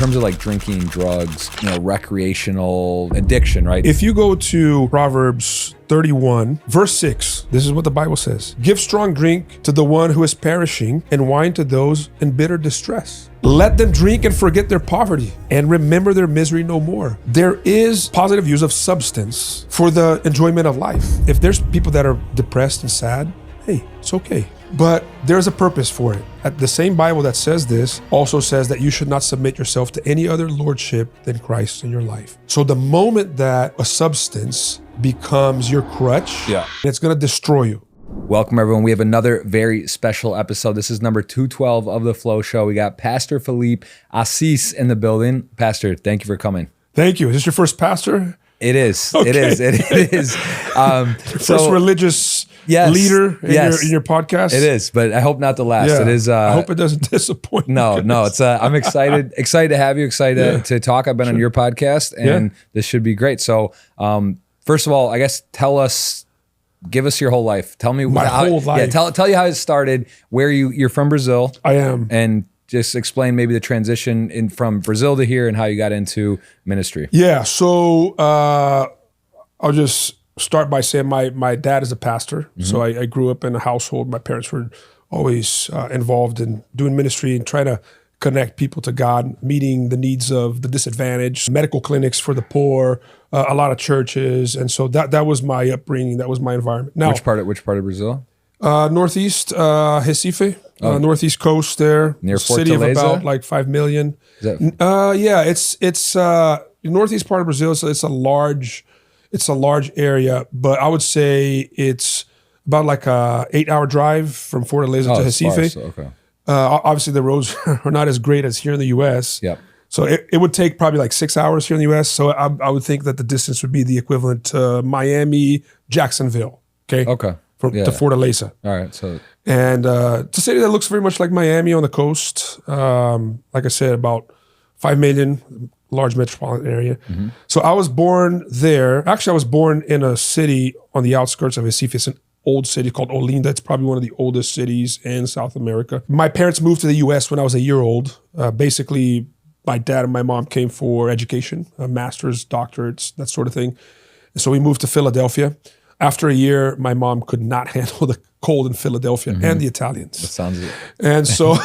terms of like drinking, drugs, recreational addiction, right? If you go to Proverbs 31, verse 6, this is what the Bible says. Give strong drink to the one who is perishing and wine to those in bitter distress. Let them drink and forget their poverty and remember their misery no more. There is positive use of substance for the enjoyment of life. If there's people that are depressed and sad, hey, it's okay. But there's a purpose for it. The same Bible that says this also says that you should not submit yourself to any other lordship than Christ in your life. So the moment that a substance becomes your crutch, it's going to destroy you. Welcome, everyone. We have another very special episode. This is number 212 of The Flow Show. We got Pastor Philippe Assis in the building. Pastor, thank you for coming. Thank you. Is this your first pastor? It is. Okay. It is. It is. First religious leader in your podcast? It is, but I hope not the last. It is. I hope it doesn't disappoint. No. It's. I'm excited to have you. Excited to talk. I've been on your podcast, and this should be great. So, first of all, I guess give us your whole life. Tell me my whole life. Yeah. Tell you how it started. Where you're from Brazil. I am, and just explain maybe the transition from Brazil to here and how you got into ministry. Yeah. So I'll just start by saying my dad is a pastor. Mm-hmm. So I grew up in a household. My parents were always involved in doing ministry and trying to connect people to God, meeting the needs of the disadvantaged, medical clinics for the poor, a lot of churches. And so that was my upbringing. That was my environment. Now, which part of Brazil? Northeast, Recife, northeast coast there. Near city Fortaleza? of about like 5 million. It's northeast part of Brazil. So it's a large area, but I would say it's about like a 8-hour drive from Fortaleza to Recife. Okay. Obviously the roads are not as great as here in the U.S. Yep. So it would take probably like 6 hours here in the U.S. So I would think that the distance would be the equivalent to Miami, Jacksonville. Okay. To Fortaleza. All right. So, and it's a city that looks very much like Miami on the coast. Like I said, about 5 million, large metropolitan area. Mm-hmm. So I was born there. Actually, I was born in a city on the outskirts of Recife. It's an old city called Olinda. It's probably one of the oldest cities in South America. My parents moved to the U.S. when I was a year old. Basically, my dad and my mom came for education, master's, doctorates, that sort of thing. And so we moved to Philadelphia. After a year, my mom could not handle the cold in Philadelphia and the Italians. That sounds it. And so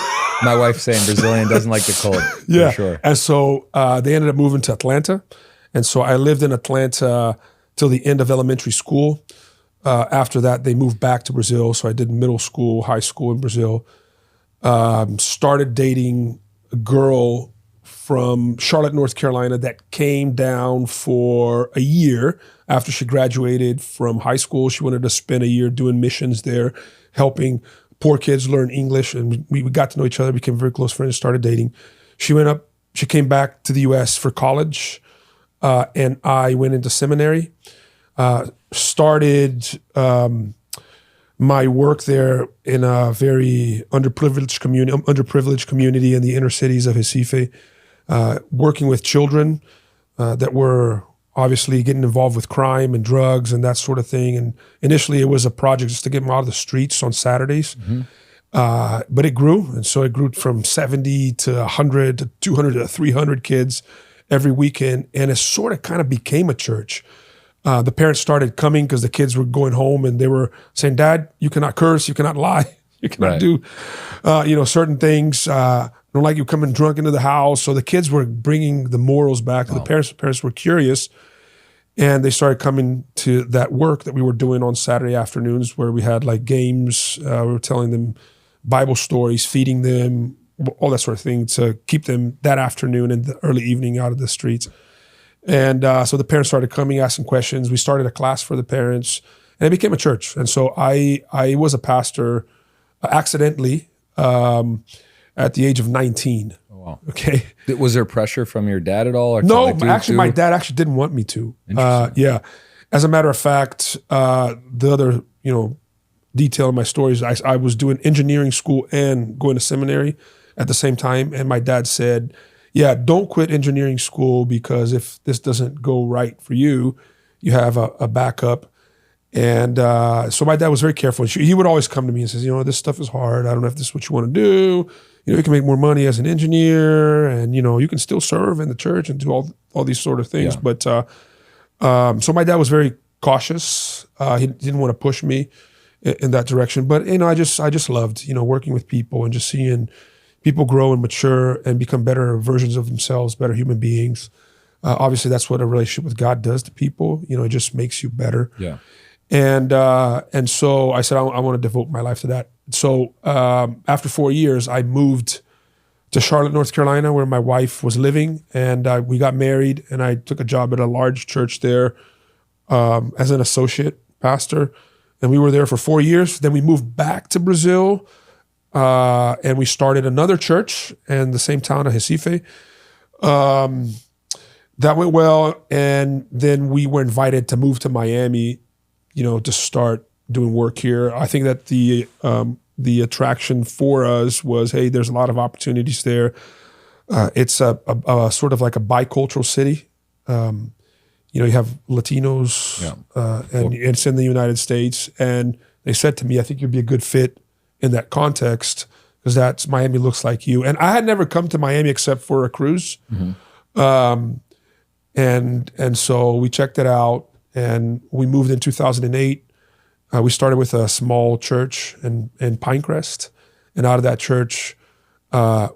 my wife's saying Brazilian doesn't like the cold. Yeah, for sure. And so they ended up moving to Atlanta. And so I lived in Atlanta till the end of elementary school. After that, they moved back to Brazil. So I did middle school, high school in Brazil. Started dating a girl from Charlotte, North Carolina that came down for a year after she graduated from high school. She wanted to spend a year doing missions there, helping poor kids learn English. And we got to know each other, became very close friends, started dating. She came back to the U.S. for college, and I went into seminary. Started my work there in a very underprivileged community in the inner cities of Recife, working with children that were obviously getting involved with crime and drugs and that sort of thing. And initially it was a project just to get them out of the streets on Saturdays. Mm-hmm. But it grew. And so it grew from 70 to 100 to 200 to 300 kids every weekend. And it sort of kind of became a church. The parents started coming because the kids were going home and they were saying, "Dad, you cannot curse, you cannot lie, you cannot do certain things. I don't like you coming drunk into the house." So the kids were bringing the morals back to the parents. The parents were curious. And they started coming to that work that we were doing on Saturday afternoons where we had like games. We were telling them Bible stories, feeding them, all that sort of thing to keep them that afternoon and the early evening out of the streets. And so the parents started coming, asking questions. We started a class for the parents and it became a church. And so I was a pastor accidentally at the age of 19. Oh, wow. Okay. Was there pressure from your dad at all? Or no, actually my dad actually didn't want me to. Yeah. As a matter of fact, the other, detail in my story is I was doing engineering school and going to seminary at the same time. And my dad said, "Yeah, don't quit engineering school because if this doesn't go right for you, you have a backup." And so my dad was very careful. He would always come to me and says, "This stuff is hard. I don't know if this is what you want to do. you can make more money as an engineer, and you can still serve in the church and do all these sort of things. Yeah. But so my dad was very cautious. He didn't want to push me in that direction. But I just loved working with people and just seeing people grow and mature and become better versions of themselves, better human beings. Obviously, that's what a relationship with God does to people. It just makes you better. Yeah. And so I said, I want to devote my life to that. So after 4 years, I moved to Charlotte, North Carolina, where my wife was living, and we got married, and I took a job at a large church there as an associate pastor, and we were there for 4 years. Then we moved back to Brazil, and we started another church in the same town of Recife. That went well, and then we were invited to move to Miami, to start doing work here. I think that the attraction for us was, hey, there's a lot of opportunities there. It's a sort of like a bicultural city. You have Latinos, and it's in the United States. And they said to me, I think you'd be a good fit in that context, because Miami looks like you. And I had never come to Miami except for a cruise. Mm-hmm. And so we checked it out, and we moved in 2008. We started with a small church in Pinecrest, and out of that church,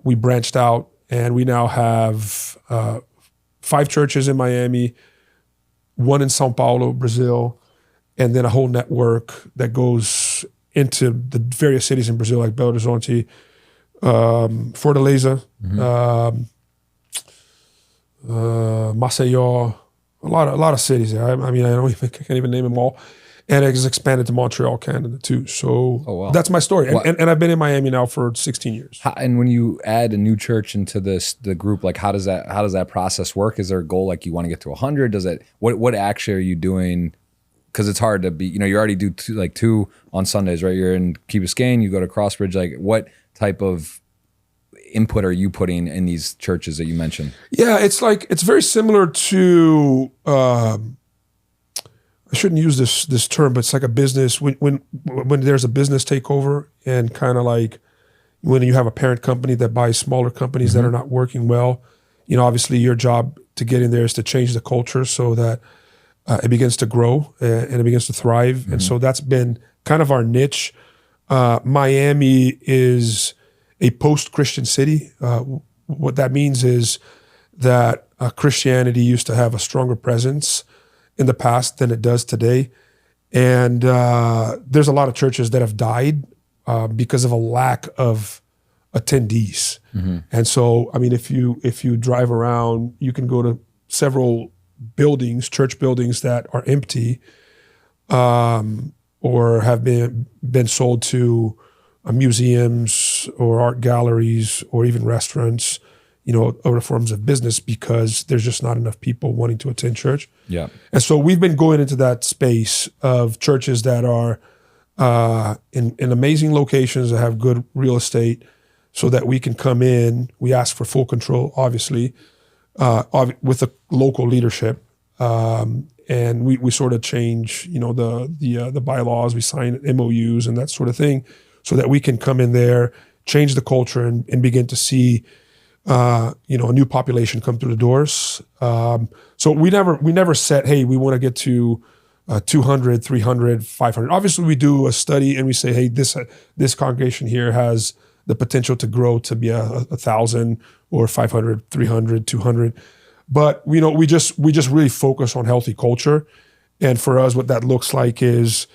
we branched out, and we now have 5 churches in Miami, 1 in São Paulo, Brazil, and then a whole network that goes into the various cities in Brazil, like Belo Horizonte, Fortaleza, mm-hmm. Maceió, a lot of cities there. I can't even name them all. And it has expanded to Montreal, Canada too. So that's my story. And I've been in Miami now for 16 years. And when you add a new church into the group, like how does that process work? Is there a goal, like you want to get to 100? What actually are you doing? Because it's hard to be, you already do 2 on Sundays, right? You're in Key Biscayne, you go to Crossbridge. Like what type of input are you putting in these churches that you mentioned? Yeah, it's very similar to, I shouldn't use this term, but it's like a business. When there's a business takeover, and kind of like when you have a parent company that buys smaller companies mm-hmm. that are not working well, obviously your job to get in there is to change the culture so that it begins to grow and it begins to thrive. Mm-hmm. And so that's been kind of our niche. Miami is a post-Christian city. What that means is that Christianity used to have a stronger presence in the past than it does today. And there's a lot of churches that have died because of a lack of attendees. Mm-hmm. And so, if you drive around, you can go to several buildings, church buildings that are empty or have been sold to museums or art galleries or even restaurants, other forms of business, because there's just not enough people wanting to attend church. Yeah. And so we've been going into that space of churches that are in amazing locations that have good real estate, so that we can come in. We ask for full control, obviously, with the local leadership. And we sort of change, the bylaws, we sign MOUs and that sort of thing, so that we can come in there, change the culture, and begin to see a new population come through the doors. So we never set, hey, we want to get to 200, 300, 500. Obviously, we do a study and we say, hey, this congregation here has the potential to grow to be 1,000 or 500, 300, 200. But we just really focus on healthy culture. And for us, what that looks like is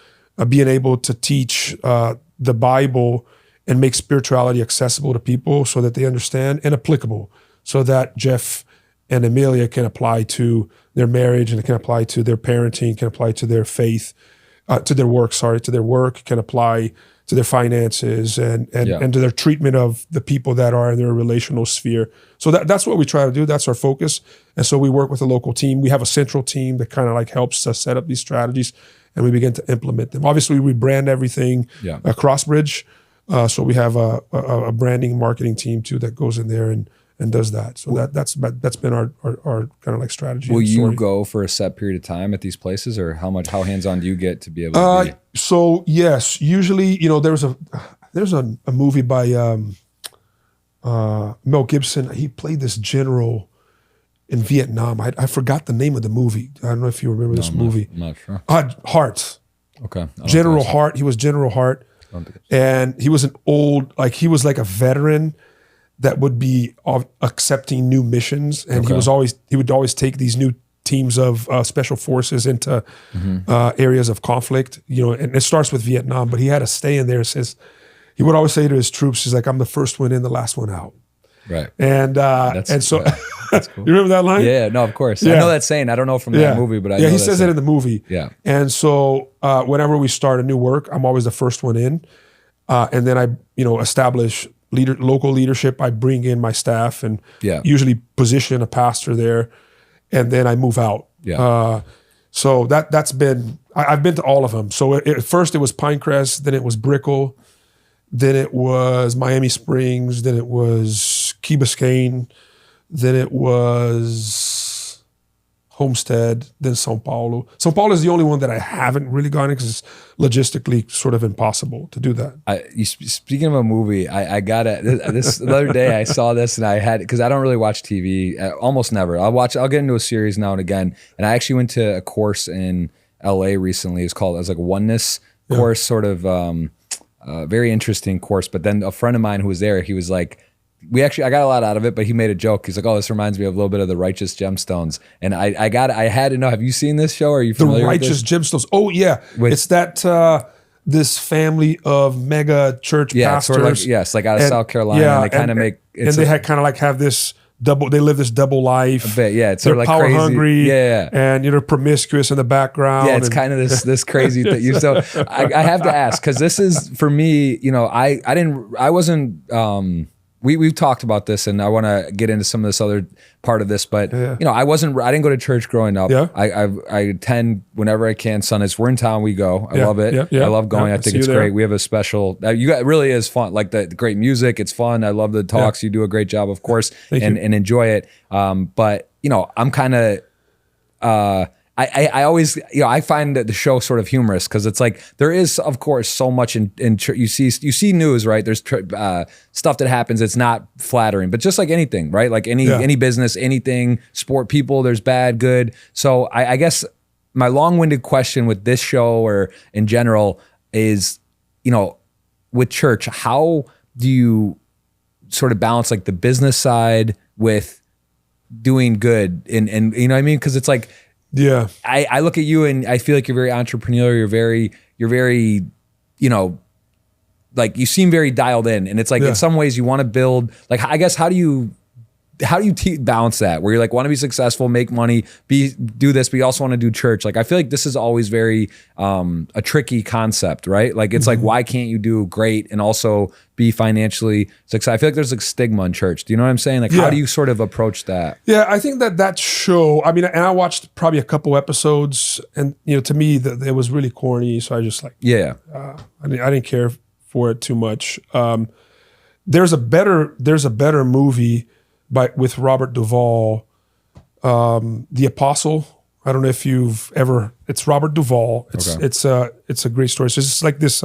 being able to teach the Bible and make spirituality accessible to people so that they understand, and applicable, so that Jeff and Amelia can apply to their marriage, and it can apply to their parenting, can apply to their faith, to their work, can apply to their finances and to their treatment of the people that are in their relational sphere. So that's what we try to do. That's our focus. And so we work with a local team. We have a central team that kind of like helps us set up these strategies, and we begin to implement them. Obviously, we brand everything Crossbridge. So we have a branding marketing team too that goes in there and does that. So that's been our kind of like strategy. Will you go for a set period of time at these places, or how hands-on do you get to be able to be? So yes, usually, there's a movie by Mel Gibson. He played this general in Vietnam. I forgot the name of the movie. I don't know if you remember this movie. I'm not sure. Hart. Okay. General Hart. He was General Hart. And he was an old, like he was like a veteran that would be accepting new missions. And he would always take these new teams of special forces into areas of conflict, and it starts with Vietnam, but he had to stay in there. He would always say to his troops, he's like, I'm the first one in, the last one out. Right. And so that's cool. You remember that line? Yeah, no, of course. Yeah. I know that saying. I don't know from that movie, but I know he says it in the movie. Yeah. And so whenever we start a new work, I'm always the first one in. And then I, establish local leadership. I bring in my staff and usually position a pastor there, and then I move out. Yeah. So that's been, I've been to all of them. So at first it was Pinecrest, then it was Brickell, then it was Miami Springs, then it was Key Biscayne, then it was Homestead, then São Paulo. São Paulo is the only one that I haven't really gone in because it's logistically sort of impossible to do that. Speaking of a movie, I got it. This the other day I saw this and I had, because I don't really watch TV, almost never. I'll get into a series now and again. And I actually went to a course in LA recently. It was like a oneness course, sort of very interesting course. But then a friend of mine who was there, he was like, I got a lot out of it, but he made a joke. He's like, "Oh, this reminds me of a little bit of the Righteous Gemstones." And I had to know. Have you seen this show? Are you familiar with The Righteous Gemstones? Oh yeah, it's that this family of mega church pastors. Sort of like out of South Carolina. Yeah, and they kind of make and they had kind of like have this double. They live this double life. A bit, yeah. It's sort of like power crazy. Hungry. Yeah, and promiscuous in the background. Yeah, it's kind of this crazy thing. So I have to ask, because this is for me. I wasn't. We've talked about this, and I want to get into some of this other part of this, but I didn't go to church growing up. Yeah. I attend whenever I can. Sundays, we're in town, we go. I love it. Yeah. I love going. I think it's great. We have a special. It really is fun. Like the great music, it's fun. I love the talks. You do a great job, of course, and enjoy it. But I'm kind of. I always, I find that the show sort of humorous because it's like there is, of course, so much in you see news, right? There's stuff that happens. It's not flattering, but just like anything, right? Like any business, anything, sport, people. There's bad, good. So I guess my long-winded question with this show or in general is, with church, how do you sort of balance like the business side with doing good and you know what I mean? Because it's like. Yeah, I look at you and I feel like you're very entrepreneurial. You're very, like you seem very dialed in, and it's like in some ways you want to build. Like I guess how do you balance that where you're like want to be successful, make money, do this, but you also want to do church? Like I feel like this is always very a tricky concept, right? Like it's like why can't you do great and also be financially successful? I feel like there's like stigma in church. Do you know what I'm saying? Like how do you sort of approach that? Yeah, I think that show. I mean, and I watched probably a couple episodes, and to me it was really corny. So I just like I didn't care for it too much. There's a better movie with Robert Duvall, The Apostle. I don't know if you've ever. It's Robert Duvall. It's a great story. So it's just like this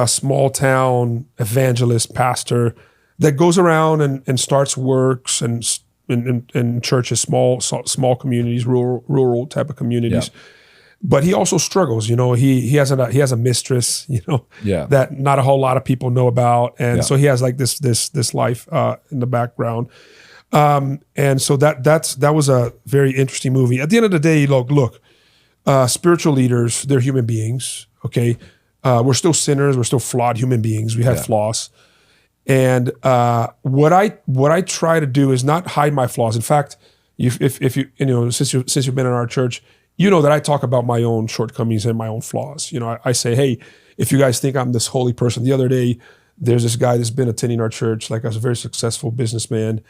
small town evangelist pastor that goes around and starts works and in churches, small communities, rural type of communities. Yeah. But he also struggles. He has a mistress. That not a whole lot of people know about, and so he has like this life in the background. And so that was a very interesting movie. At the end of the day, look, spiritual leaders, they're human beings. Okay, we're still sinners. We're still flawed human beings. We have flaws. And what I try to do is not hide my flaws. In fact, if you since you've been in our church, that I talk about my own shortcomings and my own flaws. I say, hey, if you guys think I'm this holy person, the other day there's this guy that's been attending our church, like I was a very successful businessman,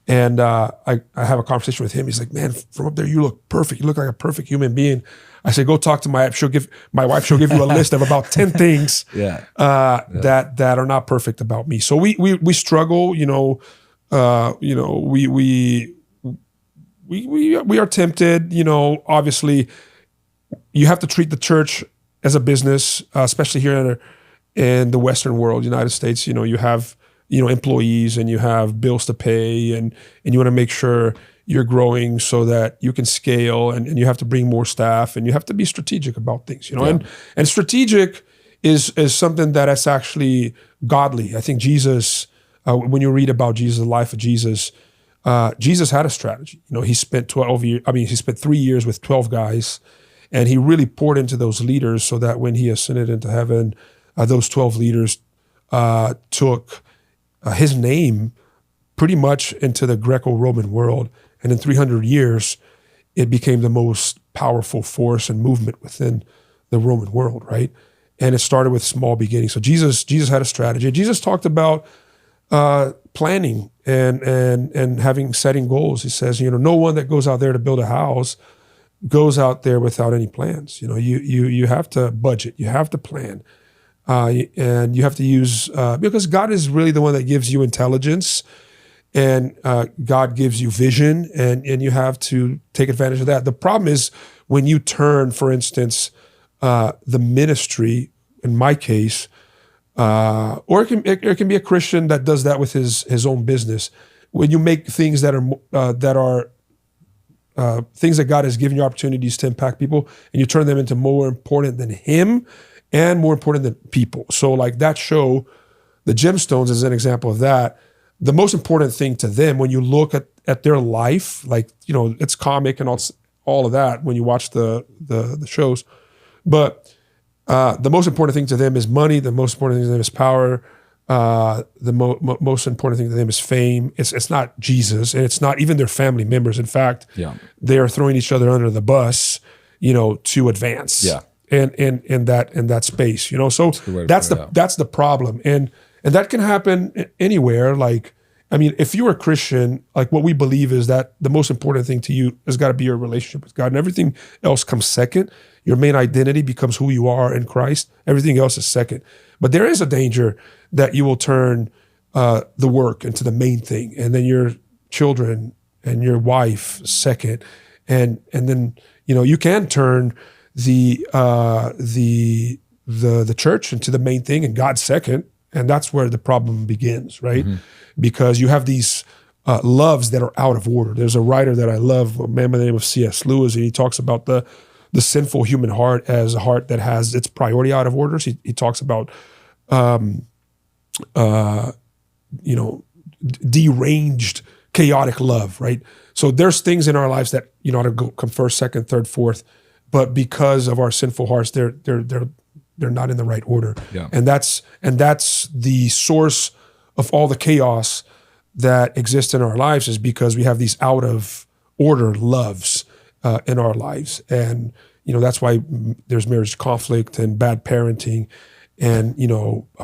and I have a conversation with him. He's like, man, from up there you look perfect. You look like a perfect human being. I say, go talk to my wife. She'll give you a list of about 10 things that are not perfect about me. So we struggle. We are tempted. Obviously, you have to treat the church as a business, especially here in the Western world, United States. You have employees and you have bills to pay and you want to make sure you're growing so that you can scale and you have to bring more staff and you have to be strategic about things, and strategic is something that is actually godly. I think Jesus, when you read about Jesus, the life of Jesus, Jesus had a strategy. He spent 3 years with 12 guys, and he really poured into those leaders so that when he ascended into heaven, those 12 leaders took his name pretty much into the Greco-Roman world. And in 300 years, it became the most powerful force and movement within the Roman world, right? And it started with small beginnings. So Jesus had a strategy. Jesus talked about planning and setting goals. He says, no one that goes out there to build a house goes out there without any plans. You have to budget, you have to plan, and you have to use because God is really the one that gives you intelligence. And God gives you vision, and you have to take advantage of that. The problem is when you turn, for instance, the ministry, in my case, or it can be a Christian that does that with his own business. When you make things that are things that God has given you opportunities to impact people, and you turn them into more important than Him and more important than people. So like that show, The Gemstones, is an example of that. The most important thing to them, when you look at their life, like, it's comic and all of that when you watch the shows, but the most important thing to them is money. The most important thing to them is power. The most important thing to them is fame. It's not Jesus, and it's not even their family members. In fact, they are throwing each other under the bus, to advance. Yeah. And in that space, So that's the problem, and that can happen anywhere. Like, if you're a Christian, like what we believe is that the most important thing to you has got to be your relationship with God, and everything else comes second. Your main identity becomes who you are in Christ. Everything else is second. But there is a danger that you will turn the work into the main thing, and then your children and your wife second, and then you can turn the church into the main thing and God second. And that's where the problem begins, right? Mm-hmm. Because you have these loves that are out of order. There's a writer that I love, a man by the name of C.S. Lewis, and he talks about the sinful human heart as a heart that has its priority out of order. So he talks about, deranged, chaotic love, right? So there's things in our lives that ought to come first, second, third, fourth, but because of our sinful hearts, they're not in the right order. Yeah. And that's the source of all the chaos that exists in our lives, is because we have these out of order loves in our lives. And, that's why there's marriage conflict and bad parenting and,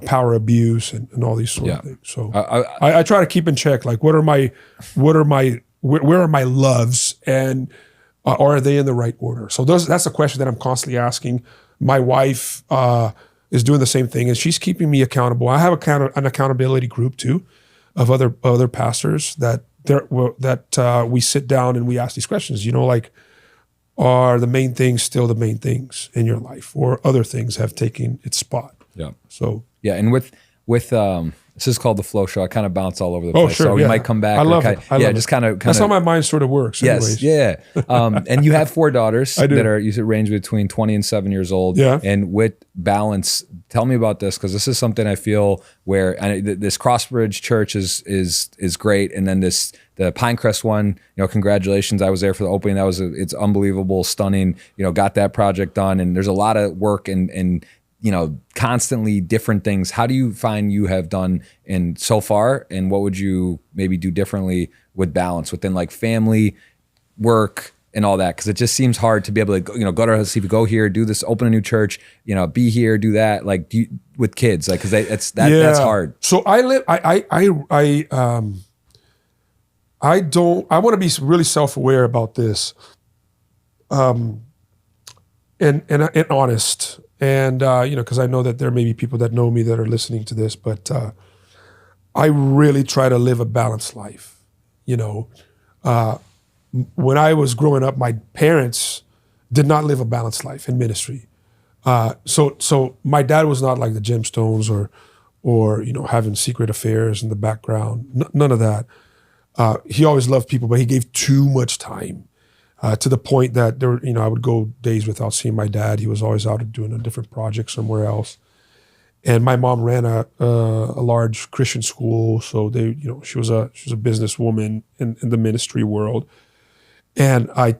power abuse and all these sort of things. So I try to keep in check, like, where are my loves, and are they in the right order? So that's a question that I'm constantly asking. My wife is doing the same thing, and she's keeping me accountable. I have an accountability group too, of other pastors that we sit down and we ask these questions. Are the main things still the main things in your life, or other things have taken its spot? Yeah. So and with this is called the Flow Show. I kind of bounce all over the place. Oh, sure. So we might come back. I love it. Just kind of. That's how my mind sort of works. Yes. Anyways. Yeah. And you have 4 daughters I do. that are, you said, range between 20 and 7 years old. Yeah. And with balance, tell me about this, because this is something I feel where this Crossbridge Church is great, and then the Pinecrest one. Congratulations! I was there for the opening. It's unbelievable, stunning. Got that project done, and there's a lot of work and constantly different things. How do you find you have done in so far, and what would you maybe do differently with balance within like family, work, and all that? Because it just seems hard to be able to go to our CV, go here, do this, open a new church, be here, do that. Like, with kids, like, because that's hard. So I want to be really self-aware about this, and honest. And, because I know that there may be people that know me that are listening to this, but I really try to live a balanced life. When I was growing up, my parents did not live a balanced life in ministry. So my dad was not like the Gemstones or, having secret affairs in the background. None of that. He always loved people, but he gave too much time to the point that I would go days without seeing my dad. He was always out doing a different project somewhere else. And my mom ran a large Christian school, so she was a businesswoman in the ministry world. And I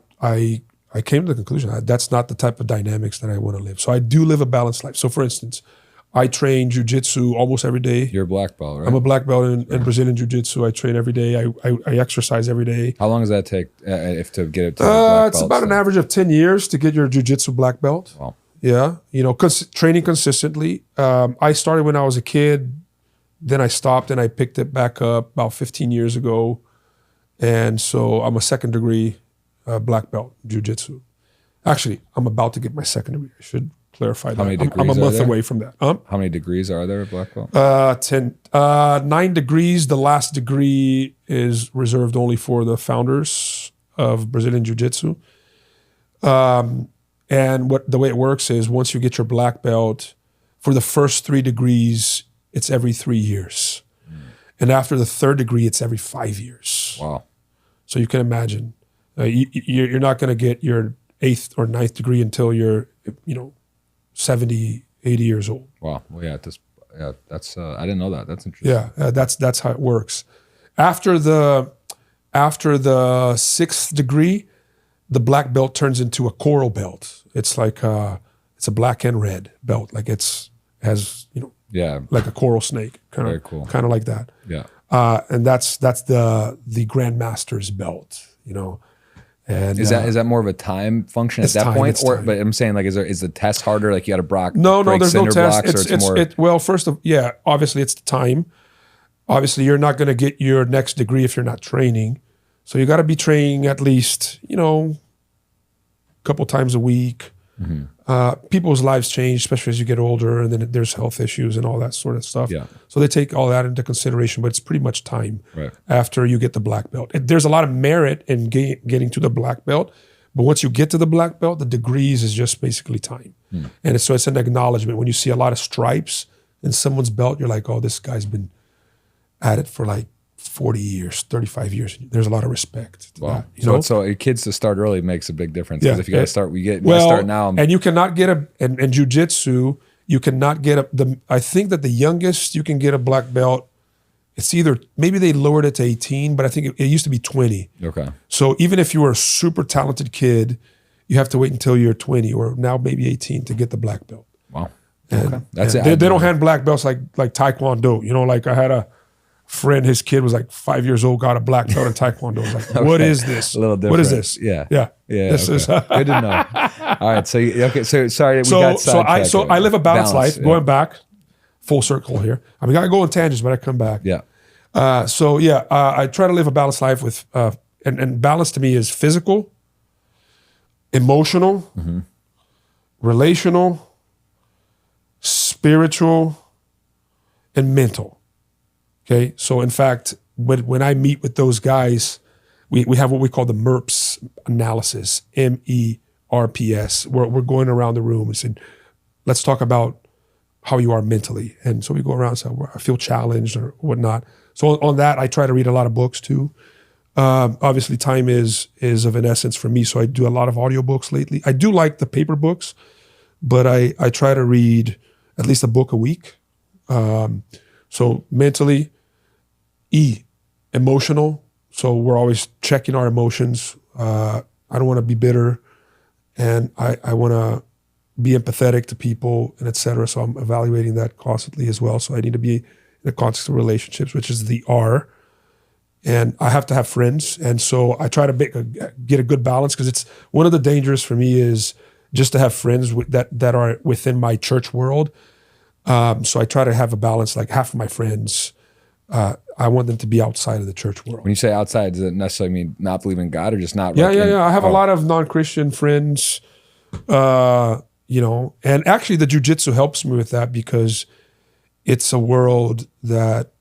came to the conclusion that that's not the type of dynamics that I want to live. So I do live a balanced life. So for instance, I train jiu-jitsu almost every day. You're a black belt, right? I'm a black belt in Brazilian jiu-jitsu. I train every day. I exercise every day. How long does that take if to get it to black It's belt? about an average of 10 years to get your jiu-jitsu black belt. Wow. Yeah, training consistently. I started when I was a kid. Then I stopped and I picked it back up about 15 years ago. And so I'm a second degree black belt jiu-jitsu. Actually, I'm about to get my second degree. I should clarify that. How many degrees I'm a month are there? away from that. How many degrees are there at black belt? 9 degrees. The last degree is reserved only for the founders of Brazilian Jiu-Jitsu. And the way it works is once you get your black belt, for the first 3 degrees, it's every 3 years. And after the 3rd degree, it's every 5 years. Wow. So you can imagine, you're not going to get your 8th or 9th degree until you're, 70, 80 years old. Wow. Well, that's I didn't know that. That's interesting. Yeah, that's how it works. After the 6th degree, the black belt turns into a coral belt. It's like it's a black and red belt. Like has like a coral snake, kind Very of cool. kind of like that. Yeah. And that's the grandmaster's belt. And Is that more of a time function at it's that time, point, it's or? time. But I'm saying, like, is the test harder? Like, you got to break No, there's no cinder test. blocks, or it's more. Well, first of obviously it's the time. Obviously, you're not going to get your next degree if you're not training. So you got to be training at least, a couple times a week. Mm-hmm. People's lives change, especially as you get older, and then there's health issues and all that sort of stuff. Yeah. So they take all that into consideration, but it's pretty much time Right. after you get the black belt. There's a lot of merit in getting to the black belt, but once you get to the black belt, the degrees is just basically time. And so it's an acknowledgement. When you see a lot of stripes in someone's belt, you're like, oh, this guy's been at it for like 40 years, 35 years. There's a lot of respect to that. So kids to start early makes a big difference. Because if you got to start, start now. And you cannot get in jiu-jitsu, you cannot get I think that the youngest you can get a black belt, it's either, maybe they lowered it to 18, but I think it used to be 20. Okay. So even if you were a super talented kid, you have to wait until you're 20 or now maybe 18 to get the black belt. Wow. And, Okay. That's it. They don't hand black belts like Taekwondo. Like I had a friend, his kid was like 5 years old, got a black belt in Taekwondo. I was like, Okay. What is this? A little different. What is this? Yeah. Yeah. This is good to know. All right. So sorry, we got sidetracked. So I live a balanced life. Yeah. Going back, full circle here. I mean, I go on tangents, but I come back. Yeah. I try to live a balanced life with, and balance to me is physical, emotional, relational, spiritual, and mental. Okay. So in fact, when I meet with those guys, we have what we call the MERPS analysis, MERPS, where we're going around the room and saying, let's talk about how you are mentally. And so we go around and say, well, I feel challenged or whatnot. So on that, I try to read a lot of books too. Obviously, time is of an essence for me, so I do a lot of audiobooks lately. I do like the paper books, but I try to read at least a book a week. So mentally, emotional. So we're always checking our emotions. I don't want to be bitter, and I want to be empathetic to people and et cetera. So I'm evaluating that constantly as well. So I need to be in the context of relationships, which is the R. And I have to have friends. And so I try to get a good balance, because it's one of the dangers for me is just to have friends that are within my church world. So I try to have a balance, like half of my friends, I want them to be outside of the church world. When you say outside, does it necessarily mean not believing in God or just not? Yeah. I have a lot of non-Christian friends, and actually the jiu-jitsu helps me with that, because it's a world that,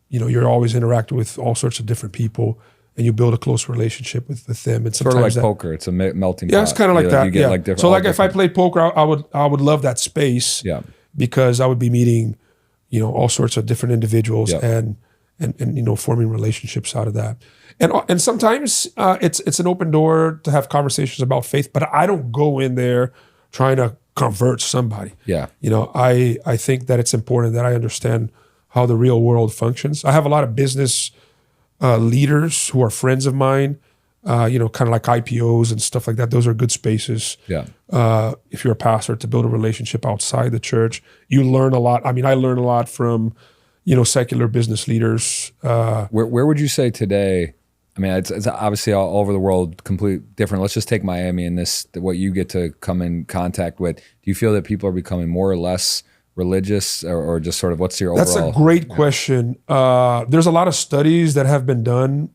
you're always interacting with all sorts of different people, and you build a close relationship with them. And sort of like poker, it's a melting pot. Yeah, it's kind of like that. You get like so like if I played poker, I would love that space. Yeah. Because I would be meeting all sorts of different individuals, Yep. and forming relationships out of that. And sometimes it's an open door to have conversations about faith, but I don't go in there trying to convert somebody. Yeah. I think that it's important that I understand how the real world functions. I have a lot of business leaders who are friends of mine, kind of like IPOs and stuff like that. Those are good spaces. Yeah. If you're a pastor, to build a relationship outside the church. You learn a lot. I mean, I learn a lot from, secular business leaders. Where would you say today? I mean, it's obviously all over the world, completely different. Let's just take Miami and what you get to come in contact with. Do you feel that people are becoming more or less religious, or just sort of what's your overall? That's a great question. There's a lot of studies that have been done,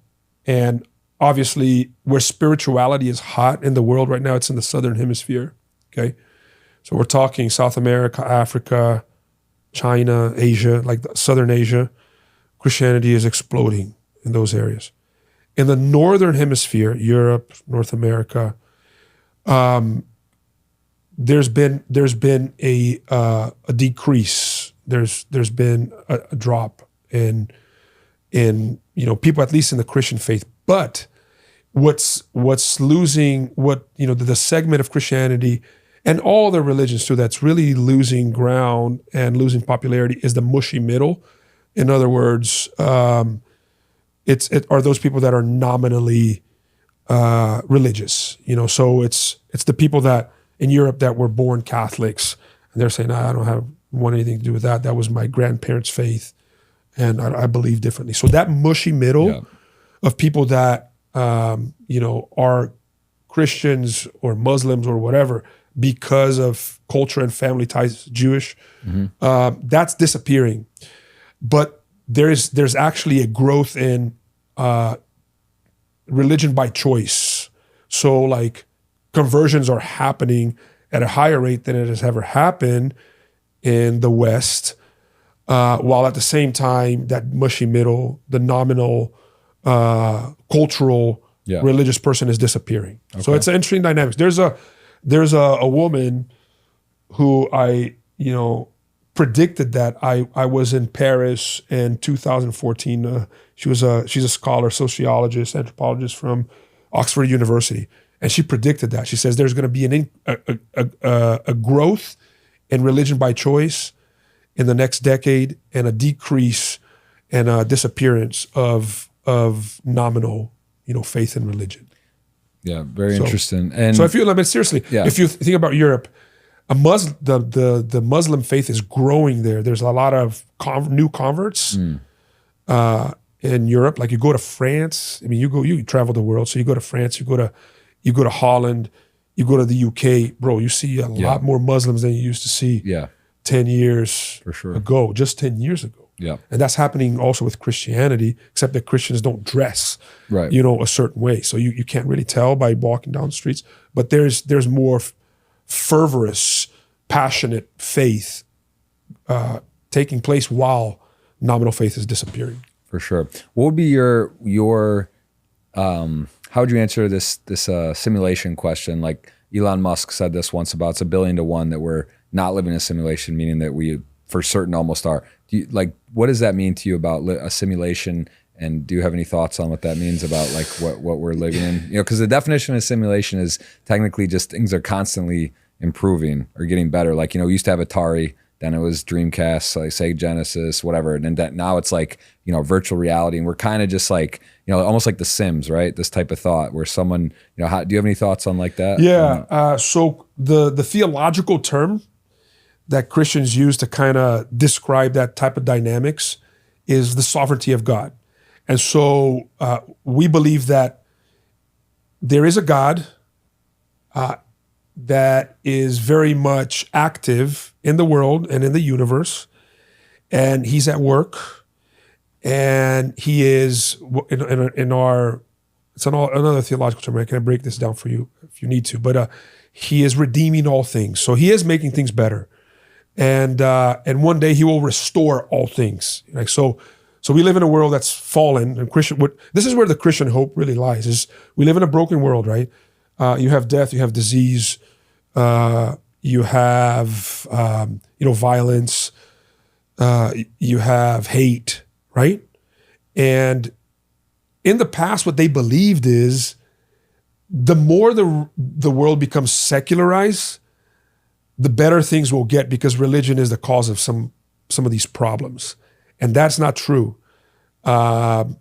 and obviously where spirituality is hot in the world right now, it's in the Southern Hemisphere, okay? So we're talking South America, Africa, China, Asia, like Southern Asia. Christianity is exploding in those areas. In the Northern Hemisphere, Europe, North America, there's been a decrease. There's been a drop in people, at least in the Christian faith. But what's losing, the segment of Christianity and all the religions too, that's really losing ground and losing popularity, is the mushy middle. In other words, are those people that are nominally religious. So it's the people that in Europe that were born Catholics, and they're saying, I don't want anything to do with that. That was my grandparents' faith, and I believe differently. So that mushy middle of people that are Christians or Muslims or whatever because of culture and family ties, Jewish, that's disappearing. But there's actually a growth in religion by choice. So like conversions are happening at a higher rate than it has ever happened in the West, while at the same time that mushy middle, the nominal cultural religious person is disappearing. Okay. So it's an interesting dynamics. There's a woman who I predicted that I was in Paris in 2014. She's a scholar, sociologist, anthropologist from Oxford University, and she predicted that. She says there's going to be a growth in religion by choice in the next decade, and a decrease and a disappearance of nominal faith and religion. Yeah, very interesting. And so I feel, seriously, if you think about Europe, the Muslim faith is growing there. There's a lot of new converts in Europe. Like you go to France. I mean, you travel the world. So you go to France. You go to Holland. You go to the UK, bro. You see a lot more Muslims than you used to see 10 years ago. Just 10 years ago. Yeah, and that's happening also with Christianity, except that Christians don't dress, a certain way. So you can't really tell by walking down the streets. But there's more fervorous, passionate faith taking place while nominal faith is disappearing. For sure. What would be your how would you answer this simulation question? Like Elon Musk said this once about, it's 1 billion to 1 that we're not living in a simulation, meaning that we for certain almost are. What does that mean to you about a simulation? And do you have any thoughts on what that means about like what we're living in? Because the definition of simulation is technically just things are constantly improving or getting better. Like, we used to have Atari, then it was Dreamcast, like Sega Genesis, whatever. And then now it's like, virtual reality. And we're kind of just like, almost like The Sims, right? This type of thought where someone, do you have any thoughts on like that? Yeah. So the theological term that Christians use to kind of describe that type of dynamics is the sovereignty of God. And so we believe that there is a God that is very much active in the world and in the universe, and he's at work, and he is it's another theological term. I can break this down for you if you need to, but he is redeeming all things. So he is making things better. And one day he will restore all things. Like so we live in a world that's fallen, and this is where the Christian hope really lies. Is we live in a broken world, right? You have death, you have disease, you have violence, You have hate, right? And in the past, what they believed is the more the world becomes secularized, the better things will get because religion is the cause of some of these problems. And that's not true. While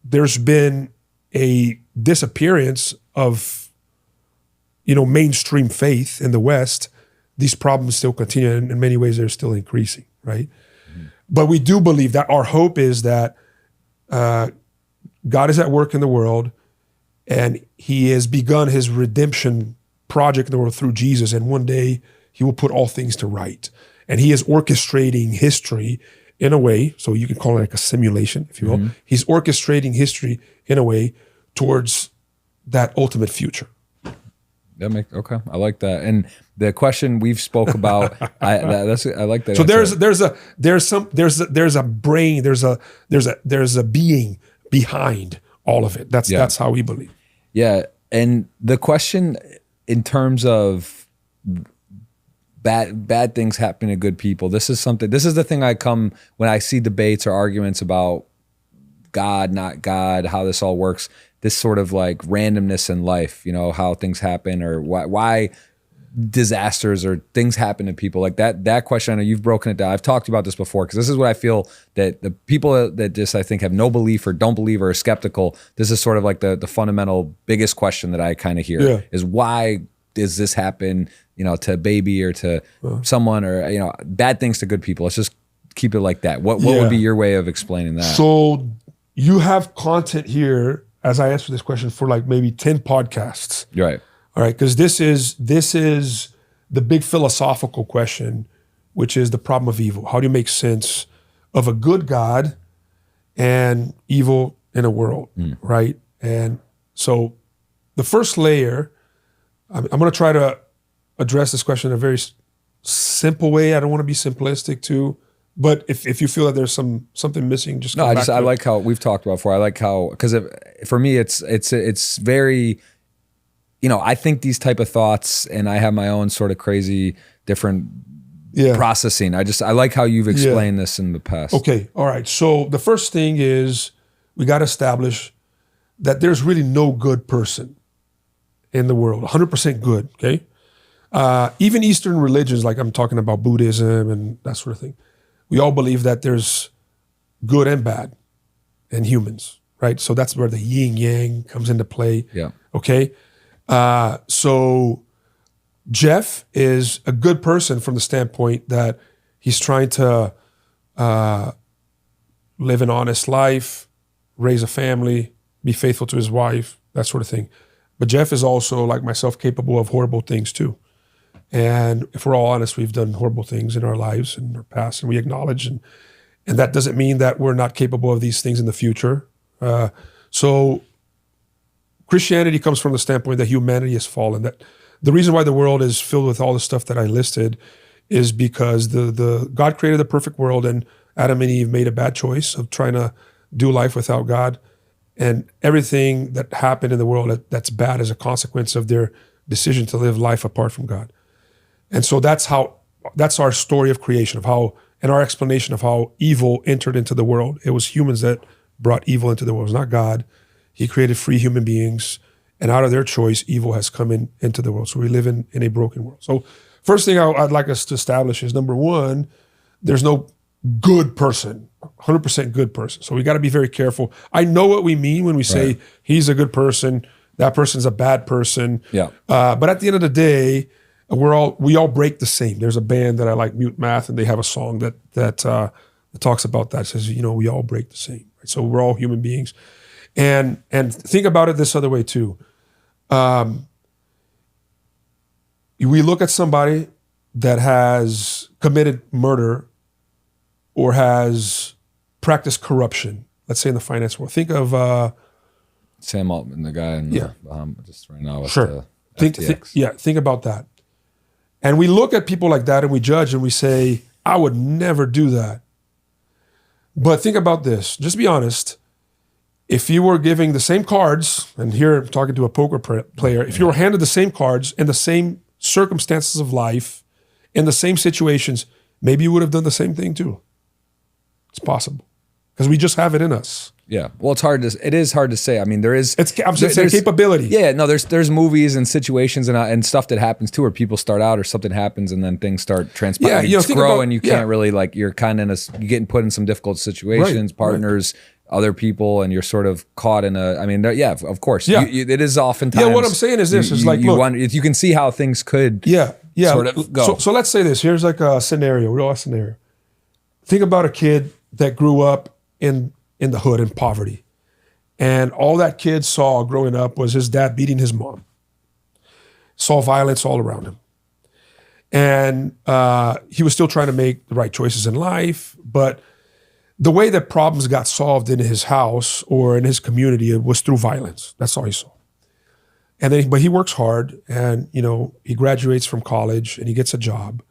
there's been a disappearance of, mainstream faith in the West, these problems still continue. And in many ways, they're still increasing, right? Mm-hmm. But we do believe that our hope is that God is at work in the world, and he has begun his redemption project in the world through Jesus. And one day he will put all things to right. And he is orchestrating history in a way, so you can call it like a simulation, if you will. Mm-hmm. He's orchestrating history in a way towards that ultimate future. Okay, I like that. And the question we've spoke about, I like that. So there's a brain, there's a being behind all of it. That's how we believe. Yeah, and the question in terms of bad things happening to good people, this is the thing I come when I see debates or arguments about God, not God, how this all works, this sort of like randomness in life, how things happen or why disasters or things happen to people like that question. I know you've broken it down. I've talked about this before because this is what I feel that the people that just I think have no belief or don't believe or are skeptical, this is sort of like the fundamental biggest question that I kind of hear is why does this happen, to a baby or to someone or, bad things to good people. Let's just keep it like that. What would be your way of explaining that? So you have content here as I answer this question for like maybe 10 podcasts. Right. All right, because this is the big philosophical question, which is the problem of evil. How do you make sense of a good God and evil in a world, right? And so the first layer, I'm going to try to address this question in a very simple way. I don't want to be simplistic too, but if you feel that there's something missing, just come back to I like how we've talked about before. I like how because for me it's very. I think these type of thoughts and I have my own sort of crazy different processing. I like how you've explained this in the past. Okay. All right. So the first thing is we got to establish that there's really no good person in the world, 100% good. Okay. Even Eastern religions, like I'm talking about Buddhism and that sort of thing, we all believe that there's good and bad in humans, right? So that's where the yin yang comes into play. Yeah. Okay. So Jeff is a good person from the standpoint that he's trying to live an honest life, raise a family, be faithful to his wife, that sort of thing. But Jeff is also, like myself, capable of horrible things too. And if we're all honest, we've done horrible things in our lives and our past, and we acknowledge, and that doesn't mean that we're not capable of these things in the future. So Christianity comes from the standpoint that humanity has fallen. That the reason why the world is filled with all the stuff that I listed is because the God created the perfect world, and Adam and Eve made a bad choice of trying to do life without God, and everything that happened in the world that's bad is a consequence of their decision to live life apart from God. And so that's our story of creation, of how, and our explanation of how evil entered into the world. It was humans that brought evil into the world. It was not God. He created free human beings, and out of their choice, evil has come into the world. So we live in a broken world. So first thing I'd like us to establish is, number one, there's no good person, 100% good person. So we got to be very careful. I know what we mean when we say he's a good person, that person's a bad person. Yeah. But at the end of the day, we all break the same. There's a band that I like, Mute Math, and they have a song that talks about that. It says, we all break the same. Right? So we're all human beings. And think about it this other way too. We look at somebody that has committed murder or has practiced corruption, let's say in the finance world. Think of Sam Altman, the guy in the just right now with sure. the Think about that. And we look at people like that and we judge and we say, I would never do that. But think about this. Just be honest. If you were giving the same cards, and here I'm talking to a poker player, if you were handed the same cards in the same circumstances of life, in the same situations, maybe you would have done the same thing too. It's possible because we just have it in us. Yeah. Well, it is hard to say. I mean, there's capability. Yeah. No, there's movies and situations and stuff that happens too, where people start out or something happens and then things start transpiring. Yeah. Grow and you can't really you're kind of you're getting put in some difficult situations, partners, other people, and you're sort of caught in of course. Yeah. It is oftentimes. Yeah. What I'm saying is this you can see how things could sort of go. So let's say this. Here's like a scenario, real scenario. Think about a kid that grew up in the hood, in poverty. And all that kid saw growing up was his dad beating his mom. Saw violence all around him. And he was still trying to make the right choices in life, but the way that problems got solved in his house or in his community was through violence. That's all he saw. But he works hard and, he graduates from college and he gets a job.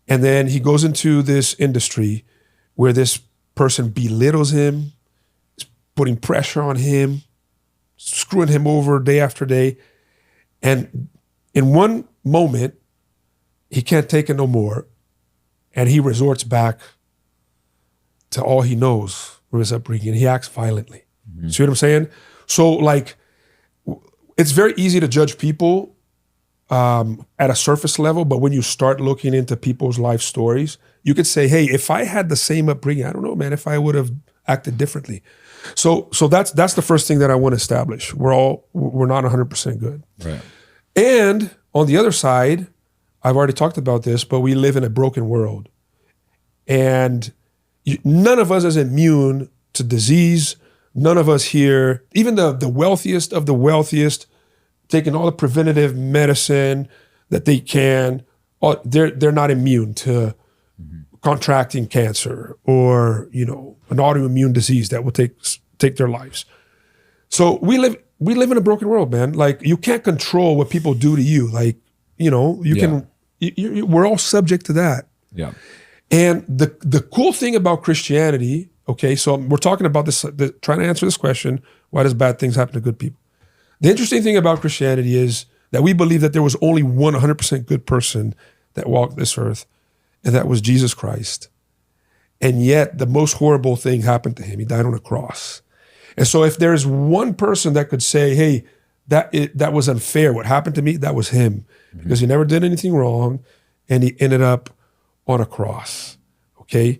And then he goes into this industry where this person belittles him, is putting pressure on him, screwing him over day after day. And in one moment, he can't take it no more. And he resorts back to all he knows from his upbringing. He acts violently. Mm-hmm. See what I'm saying? So it's very easy to judge people at a surface level, but when you start looking into people's life stories, you could say, hey, if I had the same upbringing, I don't know, man, if I would have acted differently. So that's the first thing that I want to establish. We're not 100% good. Right. And on the other side, I've already talked about this, but we live in a broken world. And none of us is immune to disease. None of us here, even the wealthiest of the wealthiest, taking all the preventative medicine that they can, they're not immune to contracting cancer or an autoimmune disease that will take their lives. So we live in a broken world, man. You can't control what people do to you. We're all subject to that. Yeah. And the cool thing about Christianity, okay, so we're talking about this, trying to answer this question: why does bad things happen to good people? The interesting thing about Christianity is that we believe that there was only one 100% good person that walked this earth, and that was Jesus Christ. And yet the most horrible thing happened to him. He died on a cross. And so if there's one person that could say, hey, that was unfair, what happened to me, that was him. Mm-hmm. Because he never did anything wrong, and he ended up on a cross, okay?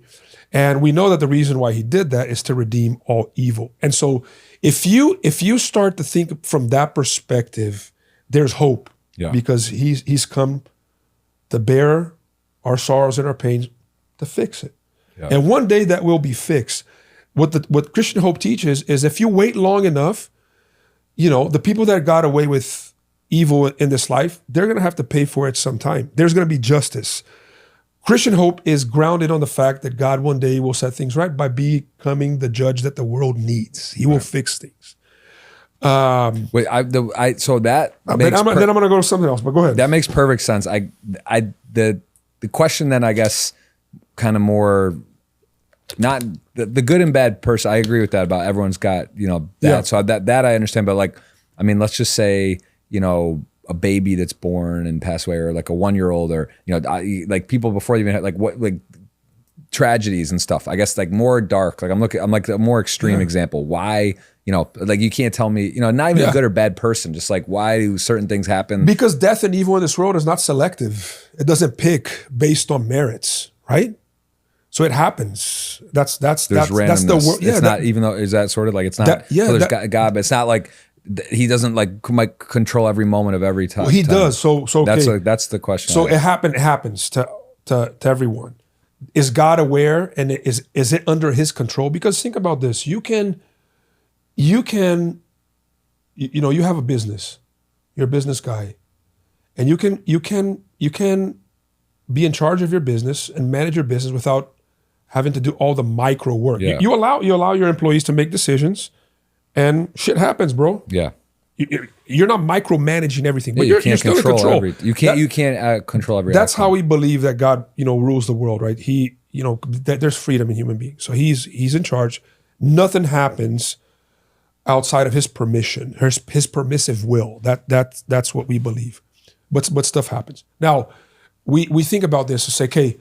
And we know that the reason why he did that is to redeem all evil. And so if you start to think from that perspective, there's hope. Yeah. Because he's come to bear our sorrows and our pains to fix it. Yeah. And one day that will be fixed. What Christian hope teaches is if you wait long enough, the people that got away with evil in this life, they're going to have to pay for it sometime. There's going to be justice. Christian hope is grounded on the fact that God one day will set things right by becoming the judge that the world needs. He will fix things. I'm going to go to something else, but go ahead. That makes perfect sense. The question then, I guess, kind of more, not the good and bad person. I agree with that about everyone's got, that. Yeah. So that I understand. But let's just say, a baby that's born and passed away, or a 1-year-old, or people before they even had tragedies and stuff. I guess more dark. I'm a more extreme example. Why you can't tell me not even a good or bad person. Just why do certain things happen? Because death and evil in this world is not selective. It doesn't pick based on merits, right? So it happens. That's randomness. That's the word. Yeah, it's not, even though is that sort of it's not. So there's God, but it's not he doesn't might control every moment of every time. Well, he does. So okay. That's the question. So it happens to everyone. Is God aware, and is it under his control? Because think about this. You have a business. You're a business guy. And you can be in charge of your business and manage your business without having to do all the micro work. Yeah. You allow your employees to make decisions. And shit happens, bro. Yeah, you're not micromanaging everything, but you're still in control. You can't control every. That's how we believe that God, rules the world, right? He, that there's freedom in human beings, so he's in charge. Nothing happens outside of his permission, his permissive will. That's what we believe. But stuff happens. Now, we think about this to say, okay,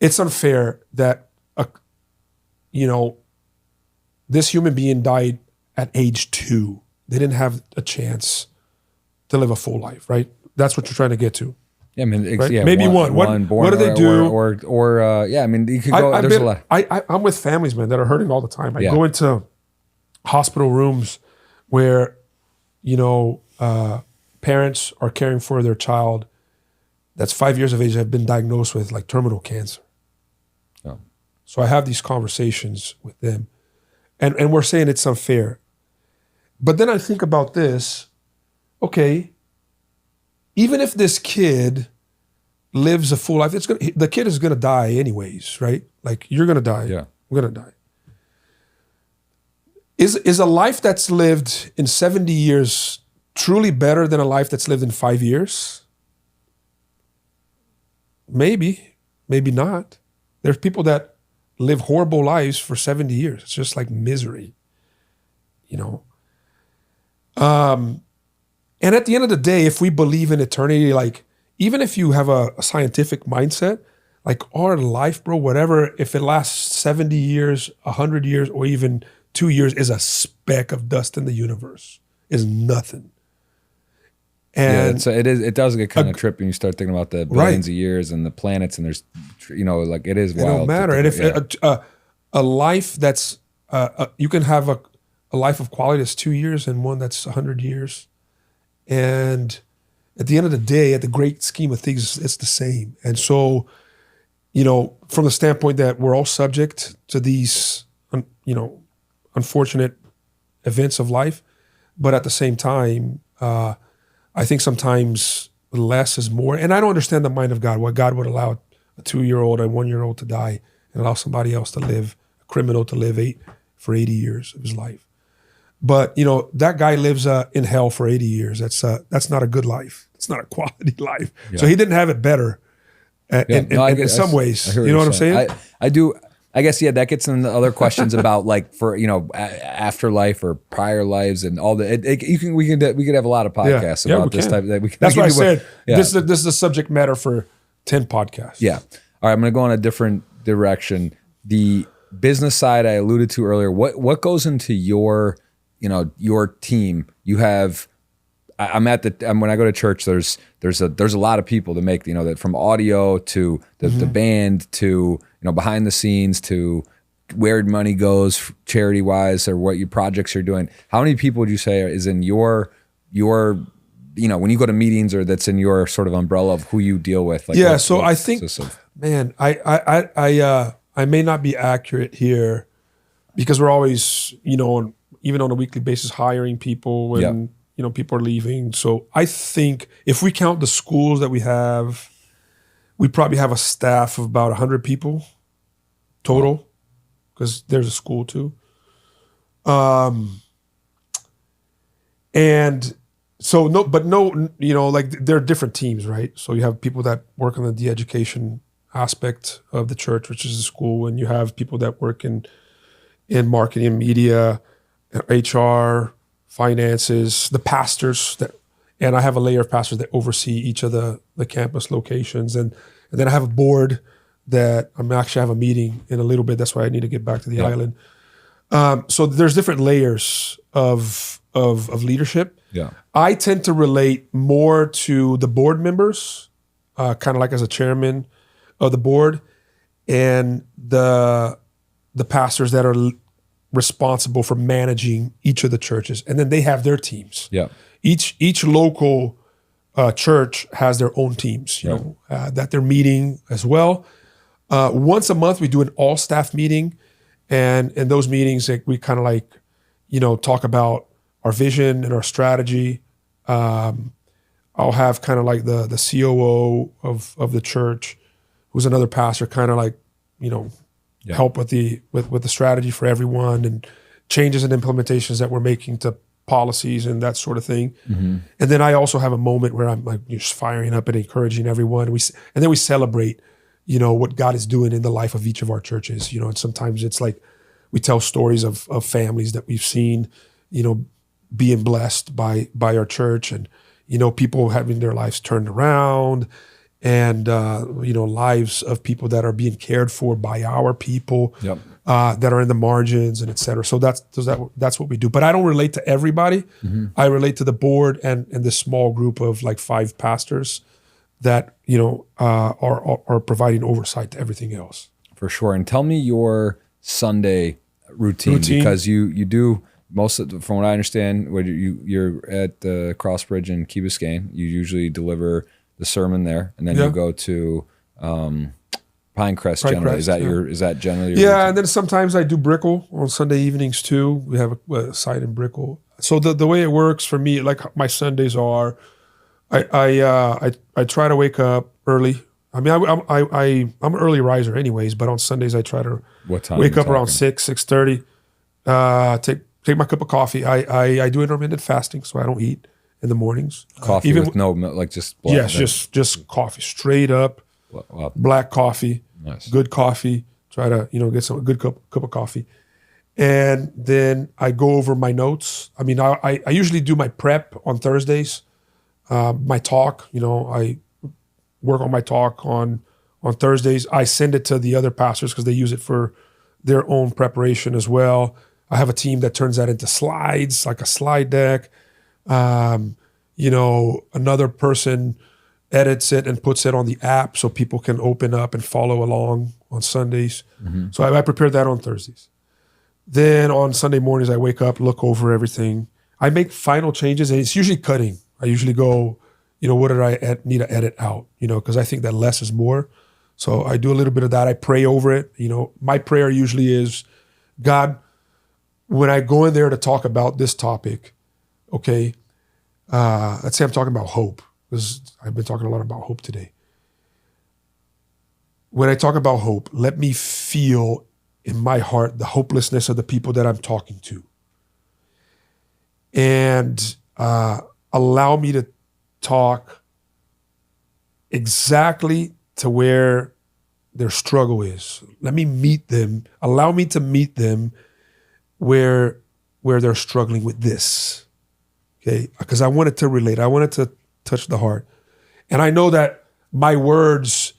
it's unfair that this human being died at age 2. They didn't have a chance to live a full life, right? That's what you're trying to get to. Yeah, I mean, Right? yeah, Maybe one. born, What do they do? Or yeah, I mean, you could go. There's a lot. I'm with families, man, that are hurting all the time. I Yeah. go into hospital rooms where, parents are caring for their child that's 5 years of age, have been diagnosed with like terminal cancer. Oh. So I have these conversations with them, and we're saying it's unfair. But then I think about this, okay, even if this kid lives a full life, the kid is gonna die anyways, right? Like, you're gonna die. Yeah. We're gonna die. Is a life that's lived in 70 years truly better than a life that's lived in 5 years? Maybe, maybe not. There's people that live horrible lives for 70 years. It's just like misery, And at the end of the day, if we believe in eternity, like, even if you have a scientific mindset, like, our life, bro, whatever, if it lasts 70 years, 100 years, or even 2 years, is a speck of dust in the universe, is nothing. And it does get kind of trippy when you start thinking about the billions of years and the planets, and there's, like, it is wild. It don't matter. And if a life that's, you can have a life of quality that's 2 years and one that's 100 years. And at the end of the day, at the great scheme of things, it's the same. And so, from the standpoint that we're all subject to these, unfortunate events of life, but at the same time, I think sometimes less is more. And I don't understand the mind of God, why God would allow a 2-year-old and 1-year-old to die and allow somebody else to live, a criminal to live for 80 years of his life. But, that guy lives in hell for 80 years. That's not a good life. It's not a quality life. Yeah. So he didn't have it better in some ways. You know what I'm saying? I do. I guess, yeah, that gets into other questions about, like, for, afterlife or prior lives and all that. We could have a lot of podcasts about this type. That's why I said this is a subject matter for 10 podcasts. Yeah. All right, I'm going to go in a different direction. The business side I alluded to earlier. What goes into your team? You have. When I go to church, there's a lot of people that make, that from audio to the band to, behind the scenes to where money goes charity wise, or what your projects you're doing. How many people would you say is in your when you go to meetings, or that's in your sort of umbrella of who you deal with? Like, I think, man, I may not be accurate here, because we're always, even on a weekly basis, hiring people when, people are leaving. So I think if we count the schools that we have, we probably have a staff of about 100 people total, because there's a school too. And so like, there are different teams, right? So you have people that work on the de-education aspect of the church, which is the school, and you have people that work in marketing, media, HR, finances, the pastors and I have a layer of pastors that oversee each of the campus locations, and then I have a board that I'm actually have a meeting in a little bit. That's why I need to get back to the island. So there's different layers of leadership. Yeah, I tend to relate more to the board members, kind of like as a chairman of the board, and the pastors that are responsible for managing each of the churches, and then they have their teams. Yeah, each local church has their own teams, that they're meeting as well. Once a month, we do an all staff meeting, and in those meetings, we kind of like, talk about our vision and our strategy. I'll have kind of like the COO of the church, who's another pastor, kind of like, help with the strategy for everyone, and changes and implementations that we're making to policies and that sort of thing. Mm-hmm. And then I also have a moment where I'm like just firing up and encouraging everyone. And then we celebrate, what God is doing in the life of each of our churches. And sometimes it's like we tell stories of families that we've seen, being blessed by our church, and people having their lives turned around. and lives of people that are being cared for by our people, Yep. that are in the margins and et cetera. So that's what we do. But I don't relate to everybody. I relate to the board and this small group of like 5 pastors that are providing oversight to everything else. For sure. And tell me your Sunday routine. Because you do most of, from what I understand, when you're at the Crossbridge in Key Biscayne, you usually deliver the sermon there, and then you go to Pinecrest generally. Is that generally your routine? And then sometimes I do Brickell on Sunday evenings too. We have a site in Brickell. So the way it works for me, like my Sundays are, I try to wake up early. I mean, I'm an early riser anyways, but on Sundays I try to wake up around 6:30. Take my cup of coffee. I do intermittent fasting, so I don't eat in the mornings. Coffee with no milk, like just black. Yes, just coffee, straight up, black coffee. Nice. Good coffee. Try to get some good cup of coffee, and then I go over my notes. I mean, I usually do my prep on Thursdays. My talk, I work on my talk on Thursdays. I send it to the other pastors because they use it for their own preparation as well. I have a team that turns that into slides, like a slide deck. Another person edits it and puts it on the app so people can open up and follow along on Sundays. So I prepare that on Thursdays. Then on Sunday mornings, I wake up, look over everything. I make final changes, and it's usually cutting. I usually go, what did I need to edit out? Because I think that less is more. So I do a little bit of that. I pray over it. My prayer usually is, God, when I go in there to talk about this topic, okay, let's say I'm talking about hope, because I've been talking a lot about hope today. When I talk about hope, let me feel in my heart the hopelessness of the people that I'm talking to. And allow me to talk exactly to where their struggle is. Let me meet them. Allow me to meet them where they're struggling with this, okay? Because I wanted to relate. I wanted to touch the heart. And I know that my words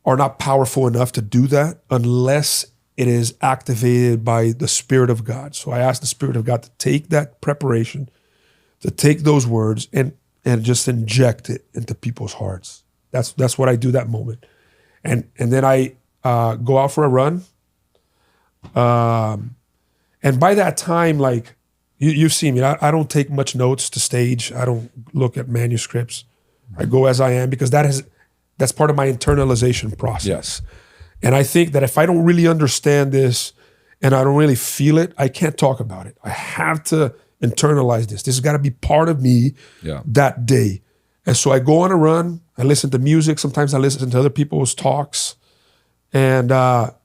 are not powerful enough to do that unless it is activated by the Spirit of God. So I ask the Spirit of God to take that preparation, to take those words and just inject it into people's hearts. That's what I do that moment. And then I go out for a run. And by that time, like you've seen me, I don't take much notes to stage. I don't look at manuscripts. I go as I am, because that's part of my internalization process. Yes. And I think that if I don't really understand this and I don't really feel it, I can't talk about it. I have to internalize this. This has got to be part of me that day. And so I go on a run. I listen to music. Sometimes I listen to other people's talks. And,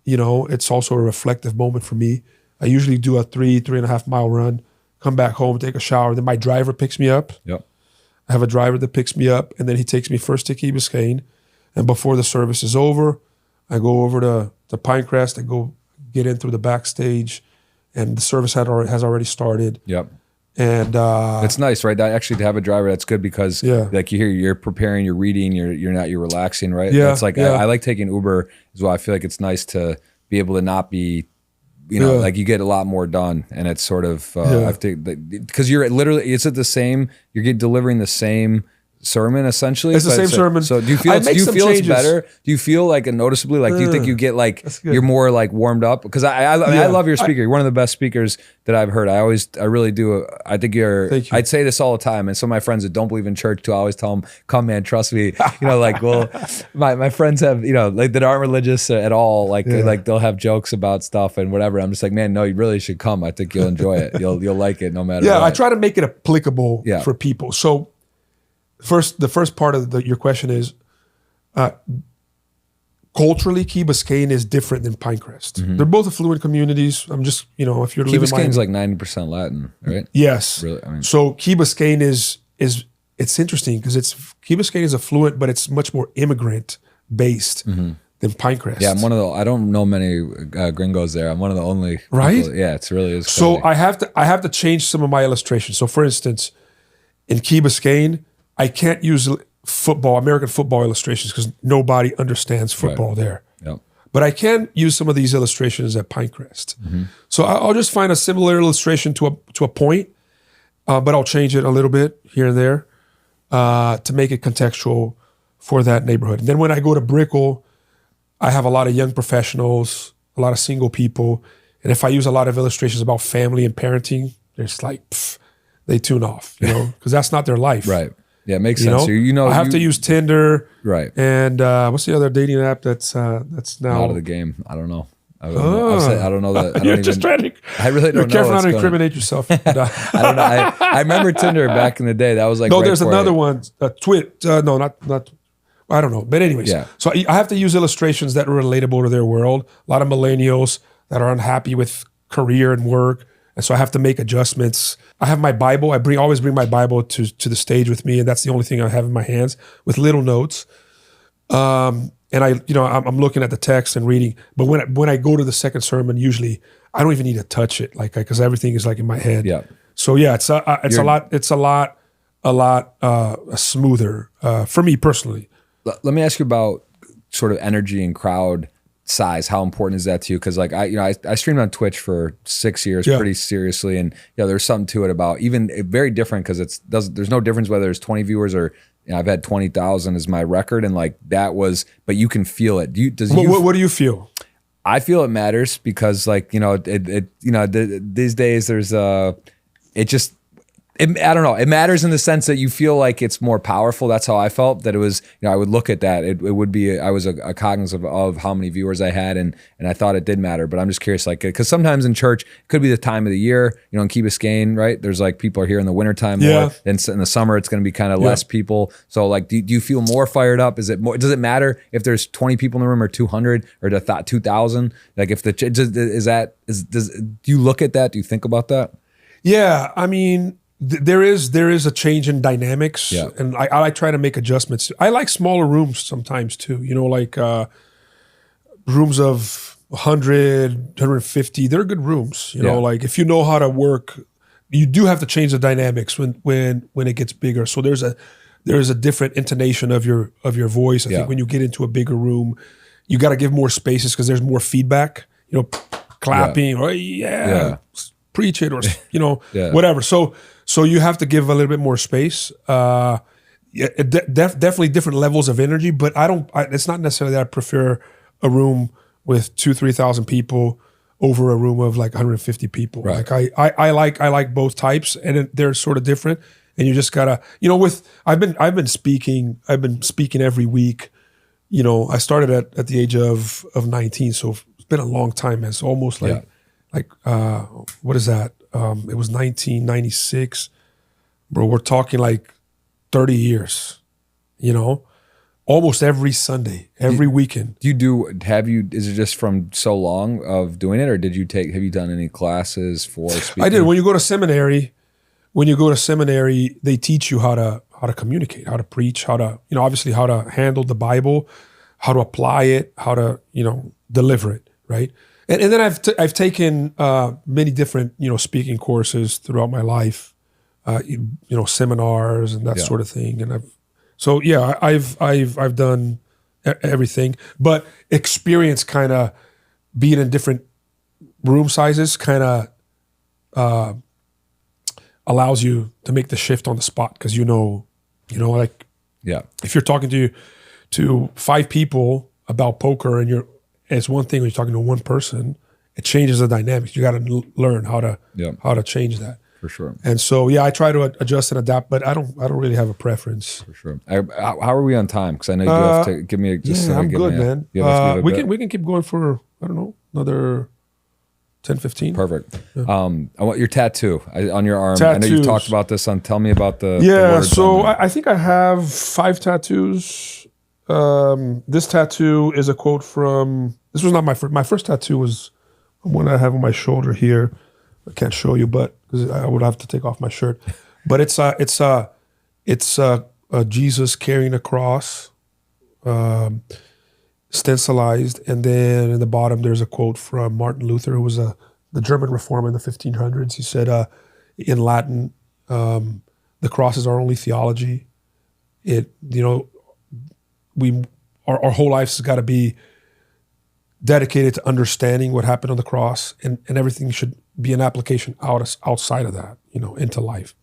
it's also a reflective moment for me. I usually do a 3.5 mile run, come back home, take a shower. Then my driver picks me up. Yep. I have a driver that picks me up, and then he takes me first to Key Biscayne. And before the service is over, I go over to Pinecrest. I go get in through the backstage, and the service has already started. Yep. And it's nice, right? That actually, to have a driver, that's good, because like you're preparing, you're reading, you're relaxing, right? Yeah. It's like I like taking Uber as well. I feel like it's nice to be able to not be, like you get a lot more done, and it's sort of I think because you're literally, it's at the same, you're delivering the same sermon essentially. It's the same sermon. So do you feel it's better? Do you feel like noticeably, like do you think you get like you're more like warmed up? Because I love your speaker. You're one of the best speakers that I've heard. I really do. I think Thank you. I'd say this all the time, and some of my friends that don't believe in church too, I always tell them, come man, trust me. Well, my friends have, like that aren't religious at all, like they'll have jokes about stuff and whatever. I'm just like, man, no, you really should come. I think you'll enjoy it. You'll like it no matter what. I try to make it applicable for people. So the first part of your question is, culturally, Key Biscayne is different than Pinecrest. Mm-hmm. They're both affluent communities. I'm just, if you're Key Biscayne's like 90% Latin, right? Yes. Really, so Key Biscayne is it's interesting because Key Biscayne is affluent, but it's much more immigrant based than Pinecrest. Yeah, I don't know many gringos there. I'm one of the only. Right? People. Yeah, it's really is. So I have to change some of my illustrations. So for instance, in Key Biscayne, I can't use American football illustrations because nobody understands football there. Yep. But I can use some of these illustrations at Pinecrest. So I'll just find a similar illustration to a point, but I'll change it a little bit here and there to make it contextual for that neighborhood. And then when I go to Brickell, I have a lot of young professionals, a lot of single people. And if I use a lot of illustrations about family and parenting, there's like, they tune off, because that's not their life. Right. Yeah, it makes sense. I have to use Tinder. Right. And what's the other dating app that's now out of the game? I don't know. I don't know that. You're just trying to. I really don't know. You're careful not to incriminate yourself. I don't know. I remember Tinder back in the day. That was like no. There's another one. No, not. I don't know. But anyways, so I have to use illustrations that are relatable to their world. A lot of millennials that are unhappy with career and work, and so I have to make adjustments. I have my Bible. I always bring my Bible to the stage with me, and that's the only thing I have in my hands with little notes. And I'm looking at the text and reading. But when I go to the second sermon, usually I don't even need to touch it, because everything is like in my head. Yeah. So yeah, it's a lot smoother for me personally. Let me ask you about sort of energy and crowd size. How important is that to you? Because I streamed on Twitch for 6 years pretty seriously, and there's something to it about even very different because there's no difference whether it's 20 viewers or I've had 20,000 as my record, and but you can feel it. What do you feel? I feel it matters because these days there's I don't know. It matters in the sense that you feel like it's more powerful. That's how I felt. That it was. I would look at that. It would be. I was a cognizant of how many viewers I had, and I thought it did matter. But I'm just curious, because sometimes in church it could be the time of the year. In Key Biscayne, right? There's people are here in the wintertime more. And in the summer it's going to be kind of less people. So do you feel more fired up? Is it more? Does it matter if there's 20 people in the room or 200 or 2,000? If do you look at that? Do you think about that? Yeah, I mean. There is a change in dynamics, and I try to make adjustments. I like smaller rooms sometimes too. Rooms of 100, 150. They're good rooms. If you know how to work, you do have to change the dynamics when it gets bigger. So there's a different intonation of your voice. I think when you get into a bigger room, you got to give more spaces because there's more feedback. Clapping or preach it or whatever. So you have to give a little bit more space. Definitely different levels of energy, but it's not necessarily that I prefer a room with 2,000-3,000 people over a room of 150 people. Right. I like both types, and they're sort of different. And you just gotta, I've been speaking every week. I started at the age of 19, so it's been a long time. It's almost what is that? It was 1996, bro. We're talking 30 years, almost every Sunday, every weekend. Is it just from so long of doing it, or have you done any classes for speaking? I did. When you go to seminary, they teach you how to communicate, how to preach, how to, obviously how to handle the Bible, how to apply it, how to, deliver it, right? And then I've taken many different speaking courses throughout my life, seminars and that sort of thing. And I've done everything, but experience kind of being in different room sizes kind of allows you to make the shift on the spot because if you're talking to 5 people about poker and it's one thing when you're talking to one person, it changes the dynamics. You got to learn how to change that. For sure. And so, I try to adjust and adapt, but I don't really have a preference. For sure. How are we on time? Because I know you do have to give me I'm good, man. We can keep going for, I don't know, another 10, 15. Perfect. Yeah. I want your tattoo on your arm. Tattoos. I know you talked about this. Tell me about the words so I think I have 5 tattoos. This tattoo is a quote from, this was not my first tattoo was one I have on my shoulder here. I can't show you, but because I would have to take off my shirt. But it's Jesus carrying a cross, stencilized, and then in the bottom there's a quote from Martin Luther, who was the German reformer in the 1500s. He said in Latin, the cross is our only theology. Our whole lives has got to be dedicated to understanding what happened on the cross, and everything should be an application outside of that, into life.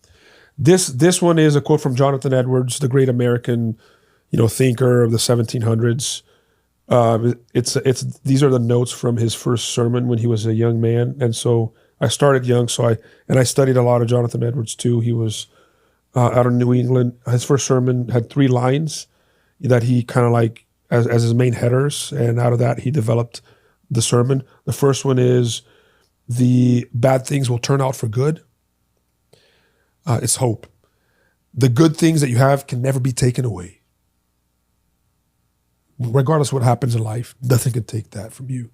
This one is a quote from Jonathan Edwards, the great American, thinker of the 1700s. These are the notes from his first sermon when he was a young man, and so I started young. I studied a lot of Jonathan Edwards too. He was out of New England. His first sermon had 3 lines that he kind of like as his main headers, and out of that he developed the sermon. The first one is, the bad things will turn out for good. It's hope. The good things that you have can never be taken away. Regardless of what happens in life, nothing can take that from you.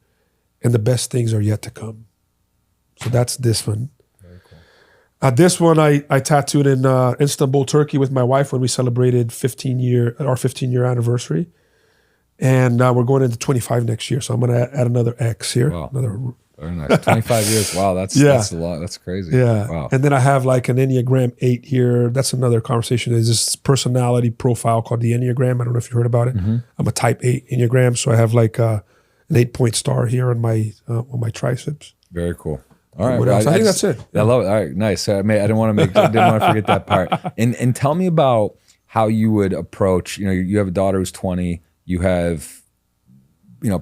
And the best things are yet to come. So that's this one. Very cool. This one I tattooed in Istanbul, Turkey with my wife when we celebrated our 15-year anniversary. And we're going into 25 next year. So I'm going to add another X here. Wow. Very nice. 25 years. Wow, that's a lot. That's crazy. Yeah. Wow. And then I have like an Enneagram 8 here. That's another conversation. There's this personality profile called the Enneagram. I don't know if you heard about it. Mm-hmm. I'm a type 8 Enneagram. So I have like an 8-point star here on my triceps. Very cool. All right. What else? I think that's it. I love it. All right. Nice. I didn't want to forget that part. And tell me about how you would approach, you have a daughter who's 20, you have,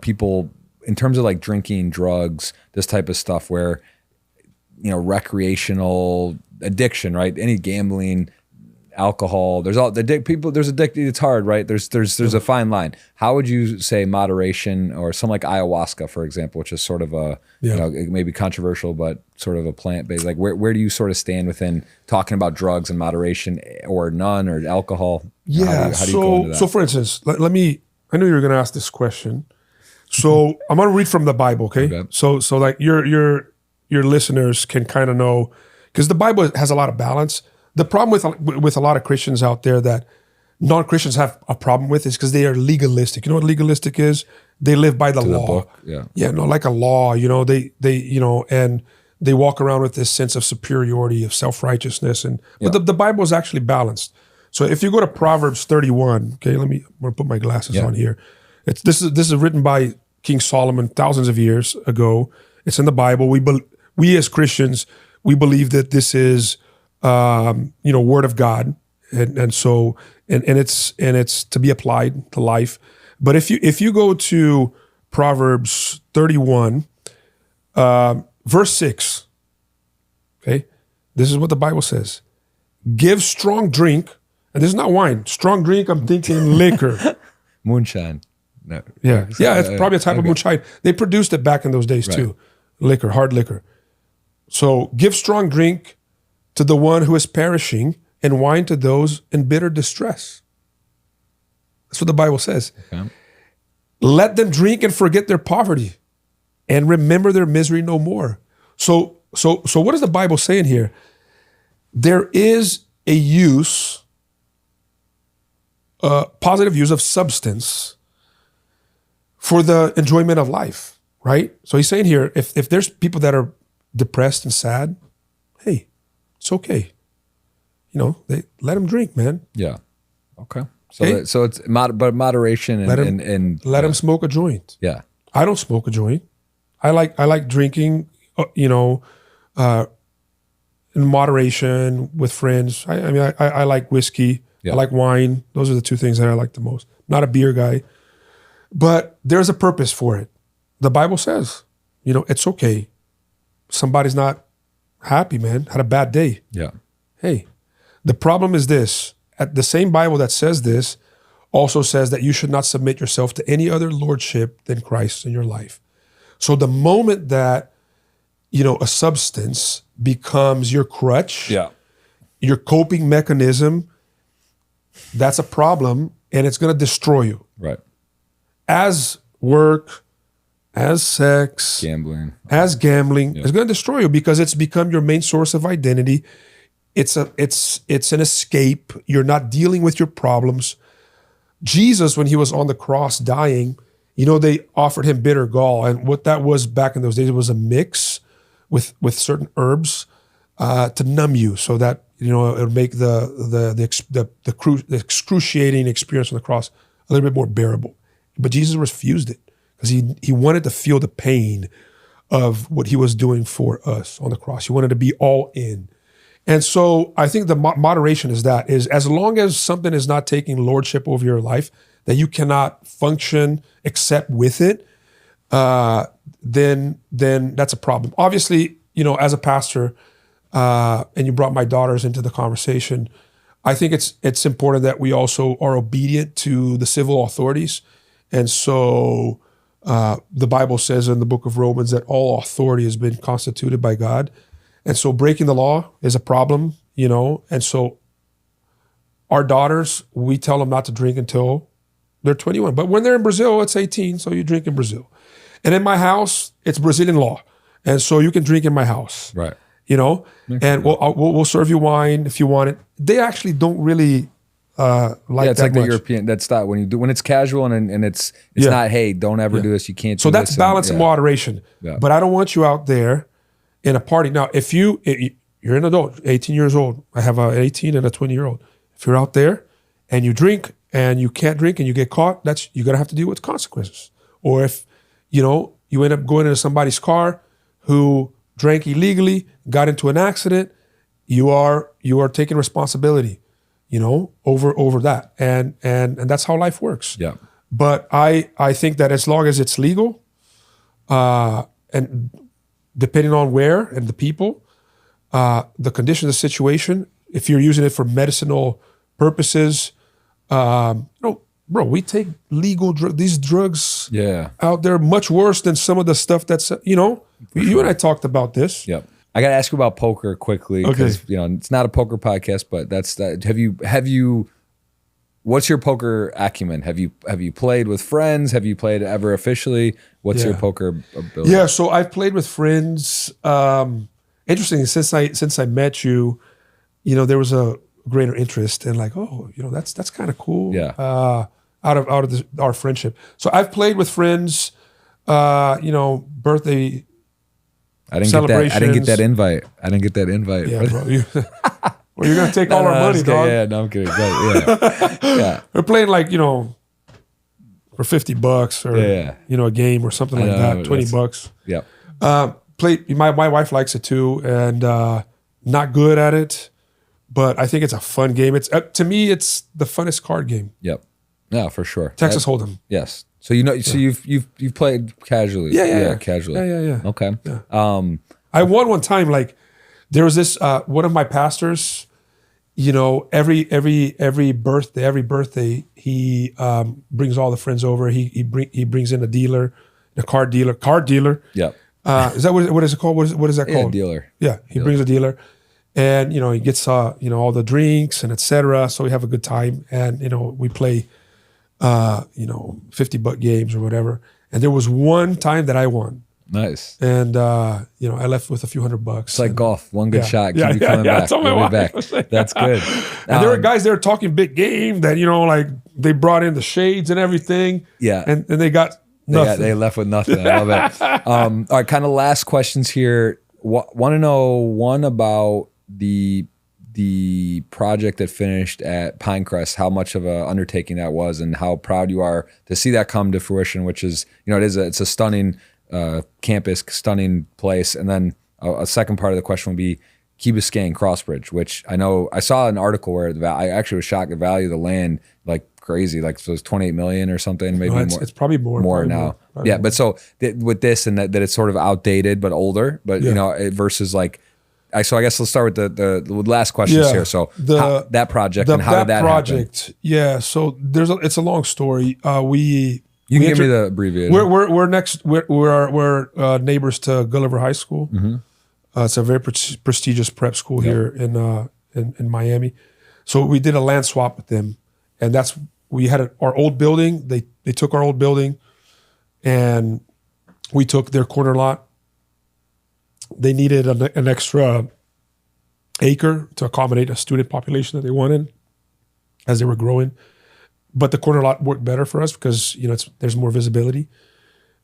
people in terms of like drinking, drugs, this type of stuff where, recreational addiction, right? Any gambling, alcohol, there's addicted. It's hard, right? There's a fine line. How would you say moderation, or something like ayahuasca, for example, which is sort of a, it may be controversial, but sort of a plant-based, like where do you sort of stand within talking about drugs and moderation, or none, or alcohol? Yeah. How do you go into that? So for instance, I knew you were going to ask this question. So I'm going to read from the Bible. Okay. So like your listeners can kind of know, because the Bible has a lot of balance. The problem with a lot of Christians out there that non-Christians have a problem with is because they are legalistic. You know what legalistic is? They live by the law. The book, yeah. Yeah, no, like a law. And they walk around with this sense of superiority, of self-righteousness, but the Bible is actually balanced. So if you go to Proverbs 31, okay, I'm gonna put my glasses on here. This is written by King Solomon thousands of years ago. It's in the Bible. We as Christians, we believe that this is Word of God, and it's to be applied to life. But if you go to Proverbs 31, verse 6, okay, this is what the Bible says: give strong drink, and this is not wine. Strong drink, I'm thinking liquor, moonshine. No. Yeah, it's probably a type of moonshine. They produced it back in those days too, liquor, hard liquor. So give strong drink to the one who is perishing, and wine to those in bitter distress. That's what the Bible says. Okay. Let them drink and forget their poverty, and remember their misery no more. So what is the Bible saying here? There is a use, positive use of substance for the enjoyment of life, right? So he's saying here, if there's people that are depressed and sad, hey, it's okay. They let them drink, man. Yeah. Okay. So it's moderation and let them smoke a joint. Yeah. I don't smoke a joint. I like drinking, in moderation with friends. I like whiskey. Yeah. I like wine. Those are the two things that I like the most. Not a beer guy, but there's a purpose for it. The Bible says, it's okay. Somebody's not happy, man, had a bad day. Yeah. Hey, the problem is this. At the same Bible that says this also says that you should not submit yourself to any other lordship than Christ in your life. So the moment that, a substance becomes your crutch, your coping mechanism, that's a problem, and it's going to destroy you. Right. As work, as sex, gambling, it's going to destroy you because it's become your main source of identity. It's an escape. You're not dealing with your problems. Jesus, when he was on the cross dying, they offered him bitter gall, and what that was back in those days, it was a mix with certain herbs to numb you, so that it'll make the excruciating experience on the cross a little bit more bearable. But Jesus refused it because he wanted to feel the pain of what he was doing for us on the cross. He wanted to be all in. And so I think the moderation is as long as something is not taking lordship over your life, that you cannot function except with it, then that's a problem. Obviously, as a pastor, and you brought my daughters into the conversation, I think it's important that we also are obedient to the civil authorities. And so the Bible says in the book of Romans that all authority has been constituted by God. And so breaking the law is a problem, And so our daughters, we tell them not to drink until they're 21. But when they're in Brazil, it's 18, so you drink in Brazil. And in my house, it's Brazilian law. And so you can drink in my house. Right. And we'll serve you wine if you want it. They actually don't really like that it's like much. the European. That's not when it's casual and it's not, hey, don't ever do this. You can't. So do that's this balance and moderation. Yeah. But I don't want you out there in a party. Now, if you're an adult, 18 years old, I have an 18 and a 20-year-old. If you're out there and you drink and you can't drink and you get caught, you're gonna have to deal with consequences. Or if you end up going into somebody's car who drank illegally, got into an accident, you are taking responsibility, over that. And that's how life works. Yeah. But I think that as long as it's legal, and depending on where and the people, the condition, the situation, if you're using it for medicinal purposes, bro, we take legal these drugs out there much worse than some of the stuff that's, you and I talked about this. Yep. I got to ask you about poker quickly because, it's not a poker podcast, but that's that. Have you, what's your poker acumen? Have you played with friends? Have you played ever officially? What's your poker ability? Yeah. So I've played with friends. Interesting. Since I met you, there was a greater interest and that's kind of cool. Yeah. Out of our friendship. So I've played with friends, birthday celebrations. I didn't get that invite. Yeah, bro. Well, you're gonna take all our money, dog. Yeah, no, I'm kidding. Yeah. We're playing for $50 or a game or something like that, $20. Yeah. My wife likes it too, and not good at it, but I think it's a fun game. It's to me, it's the funnest card game. Yep. Yeah, for sure. Texas Hold'em. Yes. So so you've played casually. Yeah. Casually. Yeah. Okay. Yeah. I won one time. There was this one of my pastors. Every birthday he brings all the friends over. He brings in a card dealer. Yeah. Is that what is it called? What is that called? Dealer. Yeah. He brings a dealer, and he gets all the drinks and etc. So we have a good time, and we play. $50 games or whatever. And there was one time that I won. Nice. And, I left with a few $100. It's like golf. One good shot. Keep you coming back. You'll be back. That's good. And there were guys there talking big game that, they brought in the shades and everything. Yeah. And they got nothing. They left with nothing. I love it. All right, kind of last questions here. Want to know one about the project that finished at Pinecrest, how much of an undertaking that was and how proud you are to see that come to fruition, which is, it's a stunning campus, stunning place. And then a second part of the question would be Key Biscayne Crossbridge, which I saw an article where I actually was shocked the value of the land, crazy, so it was 28 million or something, maybe more. It's probably more. More now. Yeah, but so with this and that it's sort of outdated but older, but versus so I guess let's start with the last questions here. So that project and how did that project happen? Yeah, so it's a long story. You can give me the abbreviated. We're next. We're neighbors to Gulliver High School. Mm-hmm. It's a very prestigious prep school here in Miami. So we did a land swap with them, and we had our old building. They took our old building, and we took their corner lot. They needed an extra acre to accommodate a student population that they wanted as they were growing. But the corner lot worked better for us because, there's more visibility.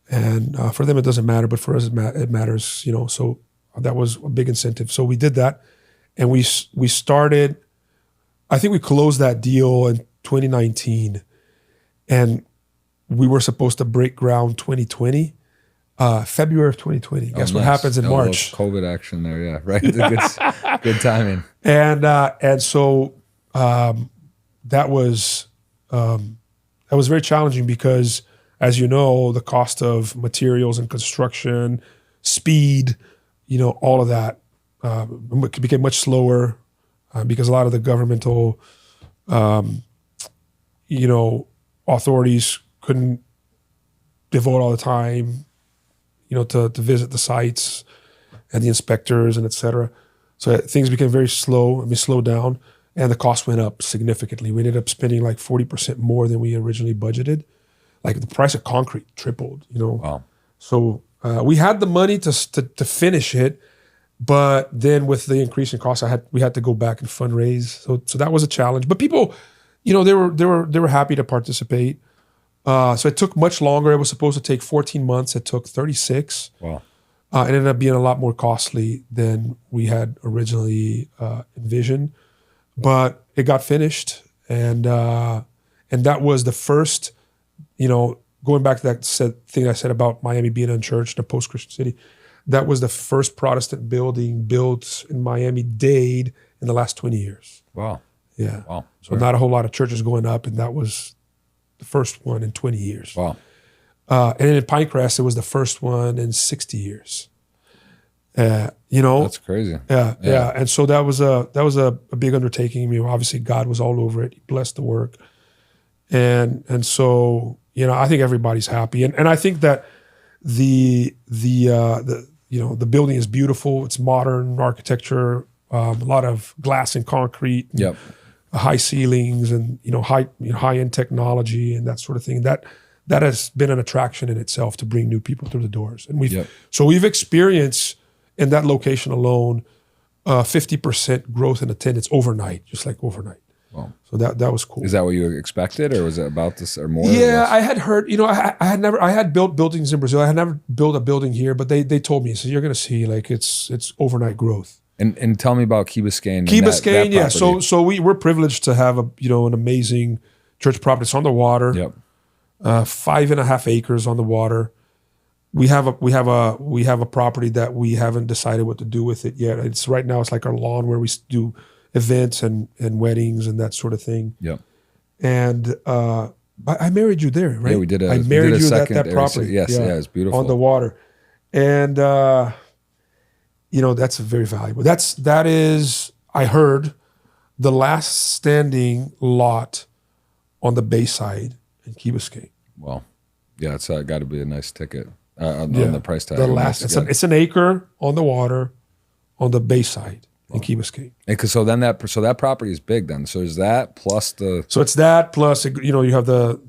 And for them, it doesn't matter, but for us, it matters, So that was a big incentive. So we did that. And we started, I think we closed that deal in 2019, and we were supposed to break ground 2020, February of 2020. Guess what happens in March? COVID action there, yeah, right. Good timing. And so that was very challenging because, as you know, the cost of materials and construction, speed, all of that became much slower because a lot of the governmental, authorities couldn't devote all the time, to visit the sites and the inspectors and et cetera. So things became very slowed down, and the cost went up significantly. We ended up spending like 40% more than we originally budgeted. Like the price of concrete tripled, Wow. So we had the money to finish it, but then with the increase in cost, we had to go back and fundraise. So that was a challenge. But people, they were happy to participate. So it took much longer. It was supposed to take 14 months. It took 36. Wow. It ended up being a lot more costly than we had originally envisioned, but it got finished, and that was the first. Going back to that thing I said about Miami being unchurched, a post-Christian city, that was the first Protestant building built in Miami-Dade in the last 20 years. Wow. Yeah. Wow. So not a whole lot of churches going up, and that was the first one in 20 years. Wow. And in Pinecrest, it was the first one in 60 years. That's crazy. Yeah. And so that was a big undertaking. I mean, obviously God was all over it. He blessed the work. And so, I think everybody's happy. And I think that the building is beautiful. It's modern architecture, a lot of glass and concrete. Yep. High ceilings and high-end technology and that sort of thing. That has been an attraction in itself to bring new people through the doors. And we've experienced in that location alone 50% growth in attendance overnight, just like overnight. Wow. So that was cool. Is that what you expected, or was it about this or more? Yeah, I had heard. I had built buildings in Brazil. I had never built a building here, but they told me, so you're going to see like it's overnight growth. And tell me about Key Biscayne. Key Biscayne, yeah. So we're privileged to have an amazing church property. It's on the water. Yep. 5.5 acres on the water. We have a property that we haven't decided what to do with it yet. It's right now. It's like our lawn where we do events and weddings and that sort of thing. Yep. And I married you there, right? Yeah, we did. I married you at that property. Yes, yeah, it's beautiful on the water, and that's very valuable. That is, I heard, the last standing lot on the Bayside in Key Biscayne. Well, yeah, it's got to be a nice ticket on the price tag. The last, it's an acre on the water on the Bayside in Key Biscayne. So that property is big then. So is that plus the? So it's that plus you have the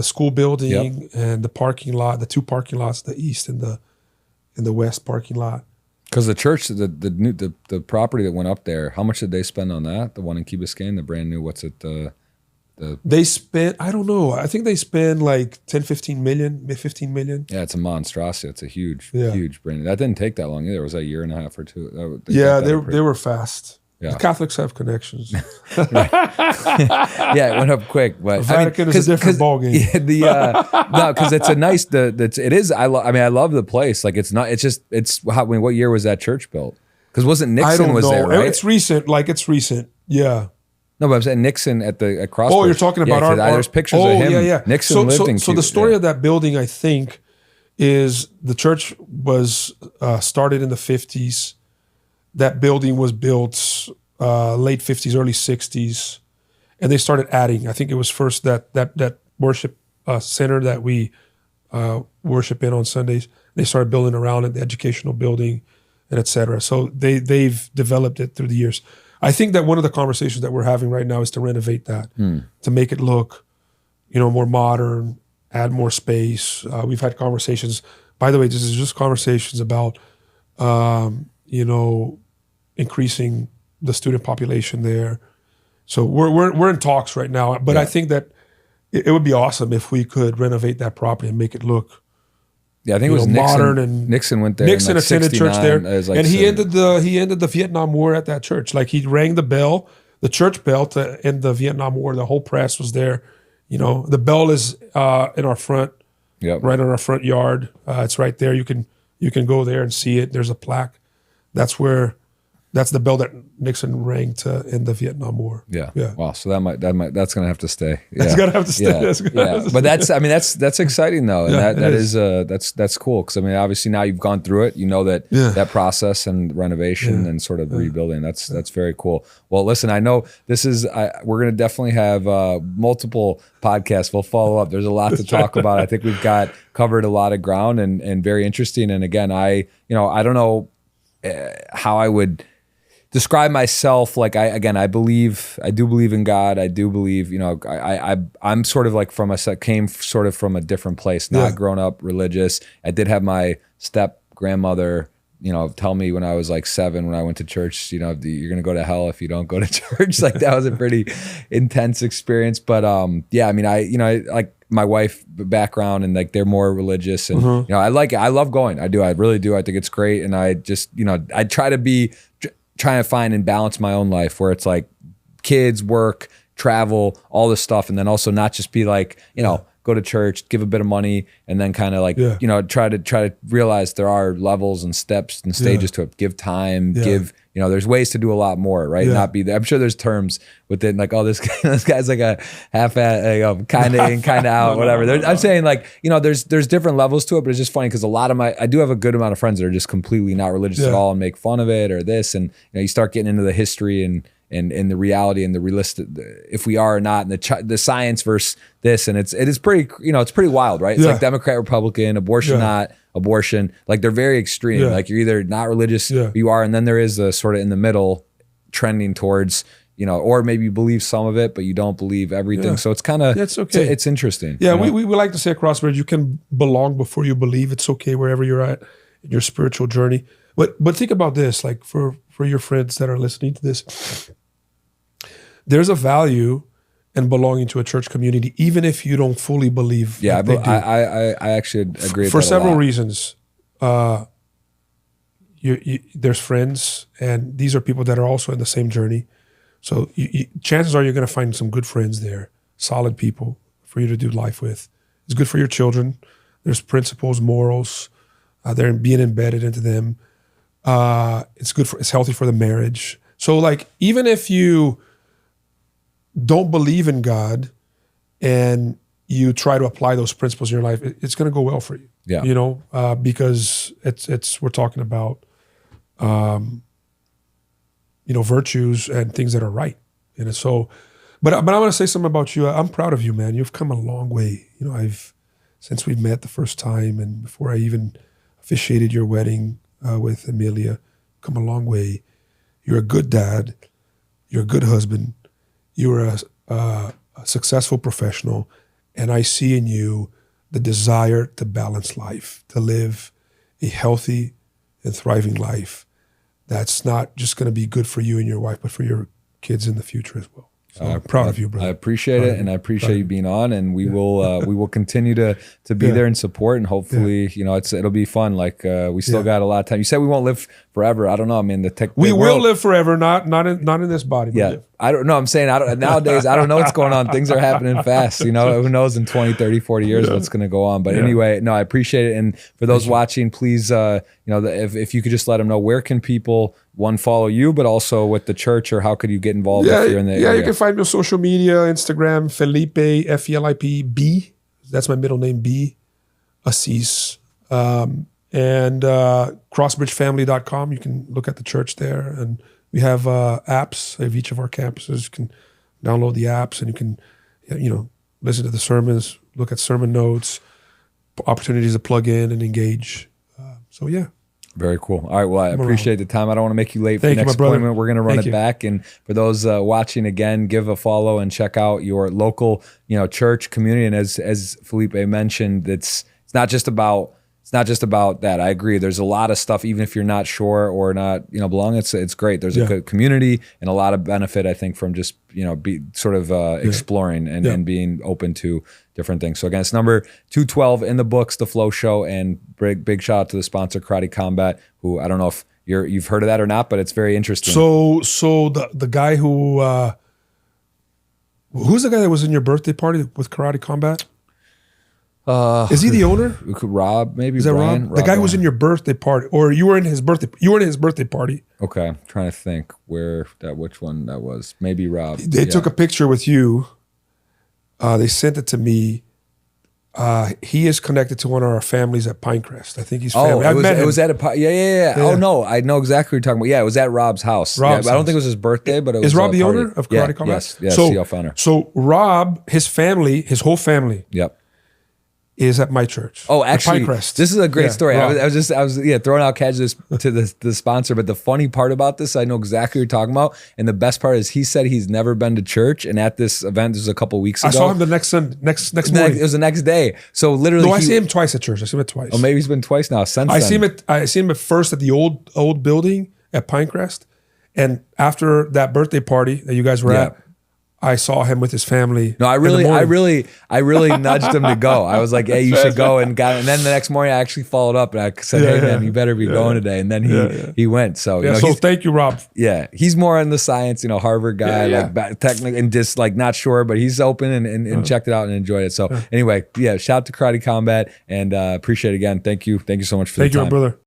school building and the parking lot, the two parking lots, the east and the west parking lot. Because the church, the property that went up there, how much did they spend on that? The one in Key Biscayne, the brand new, what's it? They spent, I don't know, I think they spend like 15 million. Yeah, it's a monstrosity. It's a huge brand new. That didn't take that long either. It was a year and a half or two. They were fast. Yeah. The Catholics have connections. Yeah, it went up quick, but Vatican is a different ballgame. Yeah, no, because it's a nice. It is. I love the place. Like it's not. It's just. It's how. What year was that church built? Because wasn't Nixon was there? Right? It's recent. It's recent. Yeah. No, but I'm saying Nixon at Crossbridge. Oh, you're talking about there's pictures of him. Yeah. Nixon lived in. So the story of that building, I think, is the church was started in the 50s. That building was built late 50s, early 60s, and they started adding. I think it was first that worship center that we worship in on Sundays. They started building around it, the educational building, and et cetera. So they've developed it through the years. I think that one of the conversations that we're having right now is to renovate that, to make it look, more modern, add more space. We've had conversations. By the way, this is just conversations about, increasing the student population there. So we're in talks right now. But I think that it would be awesome if we could renovate that property and make it look, Yeah, I think it was Nixon. Modern, and Nixon went there. Nixon in like attended church 69, there, like and he ended the Vietnam War at that church. Like he rang the bell, the church bell, to end the Vietnam War. The whole press was there. The bell is in our front, right on our front yard. It's right there. You can go there and see it. There's a plaque. That's the bell that Nixon rang to end the Vietnam War. Yeah. Wow. So that's gonna have to stay. Yeah. That's gonna have to stay. Yeah. But that's exciting though, and that's cool, because I mean, obviously now you've gone through it. You know that process and renovation and sort of rebuilding. That's very cool. Well, listen, I know we're gonna definitely have multiple podcasts. We'll follow up. There's a lot to talk about. I think we've covered a lot of ground and very interesting. And again, I don't know how I would describe myself. Like I do believe in God. I do believe, I'm sort of like came sort of from a different place, not grown up religious. I did have my step grandmother, tell me when I was like 7, when I went to church, you're going to go to hell if you don't go to church. Like that was a pretty intense experience. But yeah, I mean, I like my wife background, and like they're more religious, and I like it. I love going. I do. I really do. I think it's great. And I just, I try to find and balance my own life, where it's like kids, work, travel, all this stuff. And then also not just be like, go to church, give a bit of money, and then kind of like, try to realize there are levels and steps and stages to it. Give time, give, there's ways to do a lot more, right? Not be there. I'm sure there's terms within like, oh, this guy's like a half-at, kind of in, kind of out, whatever. I'm saying like, there's different levels to it, but it's just funny because I do have a good amount of friends that are just completely not religious at all and make fun of it or this. And, you start getting into the history and the reality and the realistic, if we are or not, and the science versus this, and it is pretty, it's pretty wild, right? It's like Democrat, Republican, abortion, not abortion. Like they're very extreme. Like you're either not religious, you are, and then there is the sort of in the middle, trending towards, or maybe you believe some of it, but you don't believe everything. So it's kind of, it's okay. It's interesting. Yeah, we like to say at Crossbridge, you can belong before you believe. It's okay wherever you're at in your spiritual journey. But think about this, like for your friends that are listening to this, there's a value in belonging to a church community, even if you don't fully believe. Yeah, I actually agree with for that several a lot. reasons. There's friends, and these are people that are also in the same journey. So chances are you're going to find some good friends there, solid people for you to do life with. It's good for your children. There's principles, morals. They're being embedded into them. It's healthy for the marriage. So like, even if you don't believe in God and you try to apply those principles in your life, it's going to go well for you. Yeah. Because we're talking about, virtues and things that are right. And so, but I want to say something about you. I'm proud of you, man. You've come a long way. Since we met the first time and before I even officiated your wedding with Amelia, come a long way. You're a good dad. You're a good husband. You're a successful professional. And I see in you the desire to balance life, to live a healthy and thriving life that's not just going to be good for you and your wife, but for your kids in the future as well. So I'm proud of you, brother. I appreciate it, and I appreciate you being on. And we will continue to be there and support, and hopefully, it'll be fun. Like we still got a lot of time. You said we won't live forever. I don't know. I mean, we will live forever, not in this body. Yeah, I don't know. I'm saying nowadays I don't know what's going on. Things are happening fast. Who knows in 20, 30, 40 years what's going to go on. But anyway, no, I appreciate it. And for those watching, please, if you could just let them know, where can people follow you, but also with the church, or how could you get involved if you're in the area? You can find me on social media, Instagram, Felipe, Felipe B. That's my middle name, B. Assis. And crossbridgefamily.com. You can look at the church there. And we have apps of each of our campuses. You can download the apps, and you can, listen to the sermons, look at sermon notes, opportunities to plug in and engage. So yeah. Very cool. All right. Well, I appreciate the time. I don't want to make you late for the next appointment. We're going to run it back. And for those watching, again, give a follow and check out your local, church community. And as Felipe mentioned, it's not just about it's not just about that. I agree. There's a lot of stuff, even if you're not sure or not, you know, belong. It's great. There's a good community and a lot of benefit, I think, from just, you know, exploring and being open to different things. So again, it's number 212 in the books, The Flow Show, and big shout out to the sponsor, Karate Combat, who I don't know if you've heard of that or not, but it's very interesting. So the guy who's the guy that was in your birthday party with Karate Combat? Is he the owner? Rob, maybe. Is that Brian? Rob? The guy who was in your birthday party, or you were in his birthday? You were in his birthday party. Okay, I'm trying to think which one that was. Maybe Rob. They took a picture with you. They sent it to me. He is connected to one of our families at Pinecrest. I think he's family. It was at a yeah. Oh no, I know exactly what you're talking about. Yeah, it was at Rob's house. I don't think it was his birthday, but it was. Is Rob the owner of Karate Combat? Yes, CEO founder. So Rob, his whole family. Yep. Is at my church. Oh, actually, Pinecrest. This is a great story. Rob. I was throwing out catch this to the sponsor, but the funny part about this, I know exactly what you're talking about, and the best part is he said he's never been to church, and at this event, this was a couple weeks ago. I saw him the next morning. It was the next day. So literally, I see him twice at church. I see him twice. Oh, maybe he's been twice now. Since I see him at first at the old building at Pinecrest, and after that birthday party that you guys were at. I saw him with his family. No, I really nudged him to go. I was like, "Hey, you should go." And then the next morning, I actually folled up and I said, "Hey, man, you better be going today." And then he went. So so thank you, Rob. Yeah, he's more in the science, you know, Harvard guy, like technically, and just like not sure, but he's open and checked it out and enjoyed it. So anyway, shout out to Karate Combat and appreciate it again. Thank you so much for the time. Thank you, brother.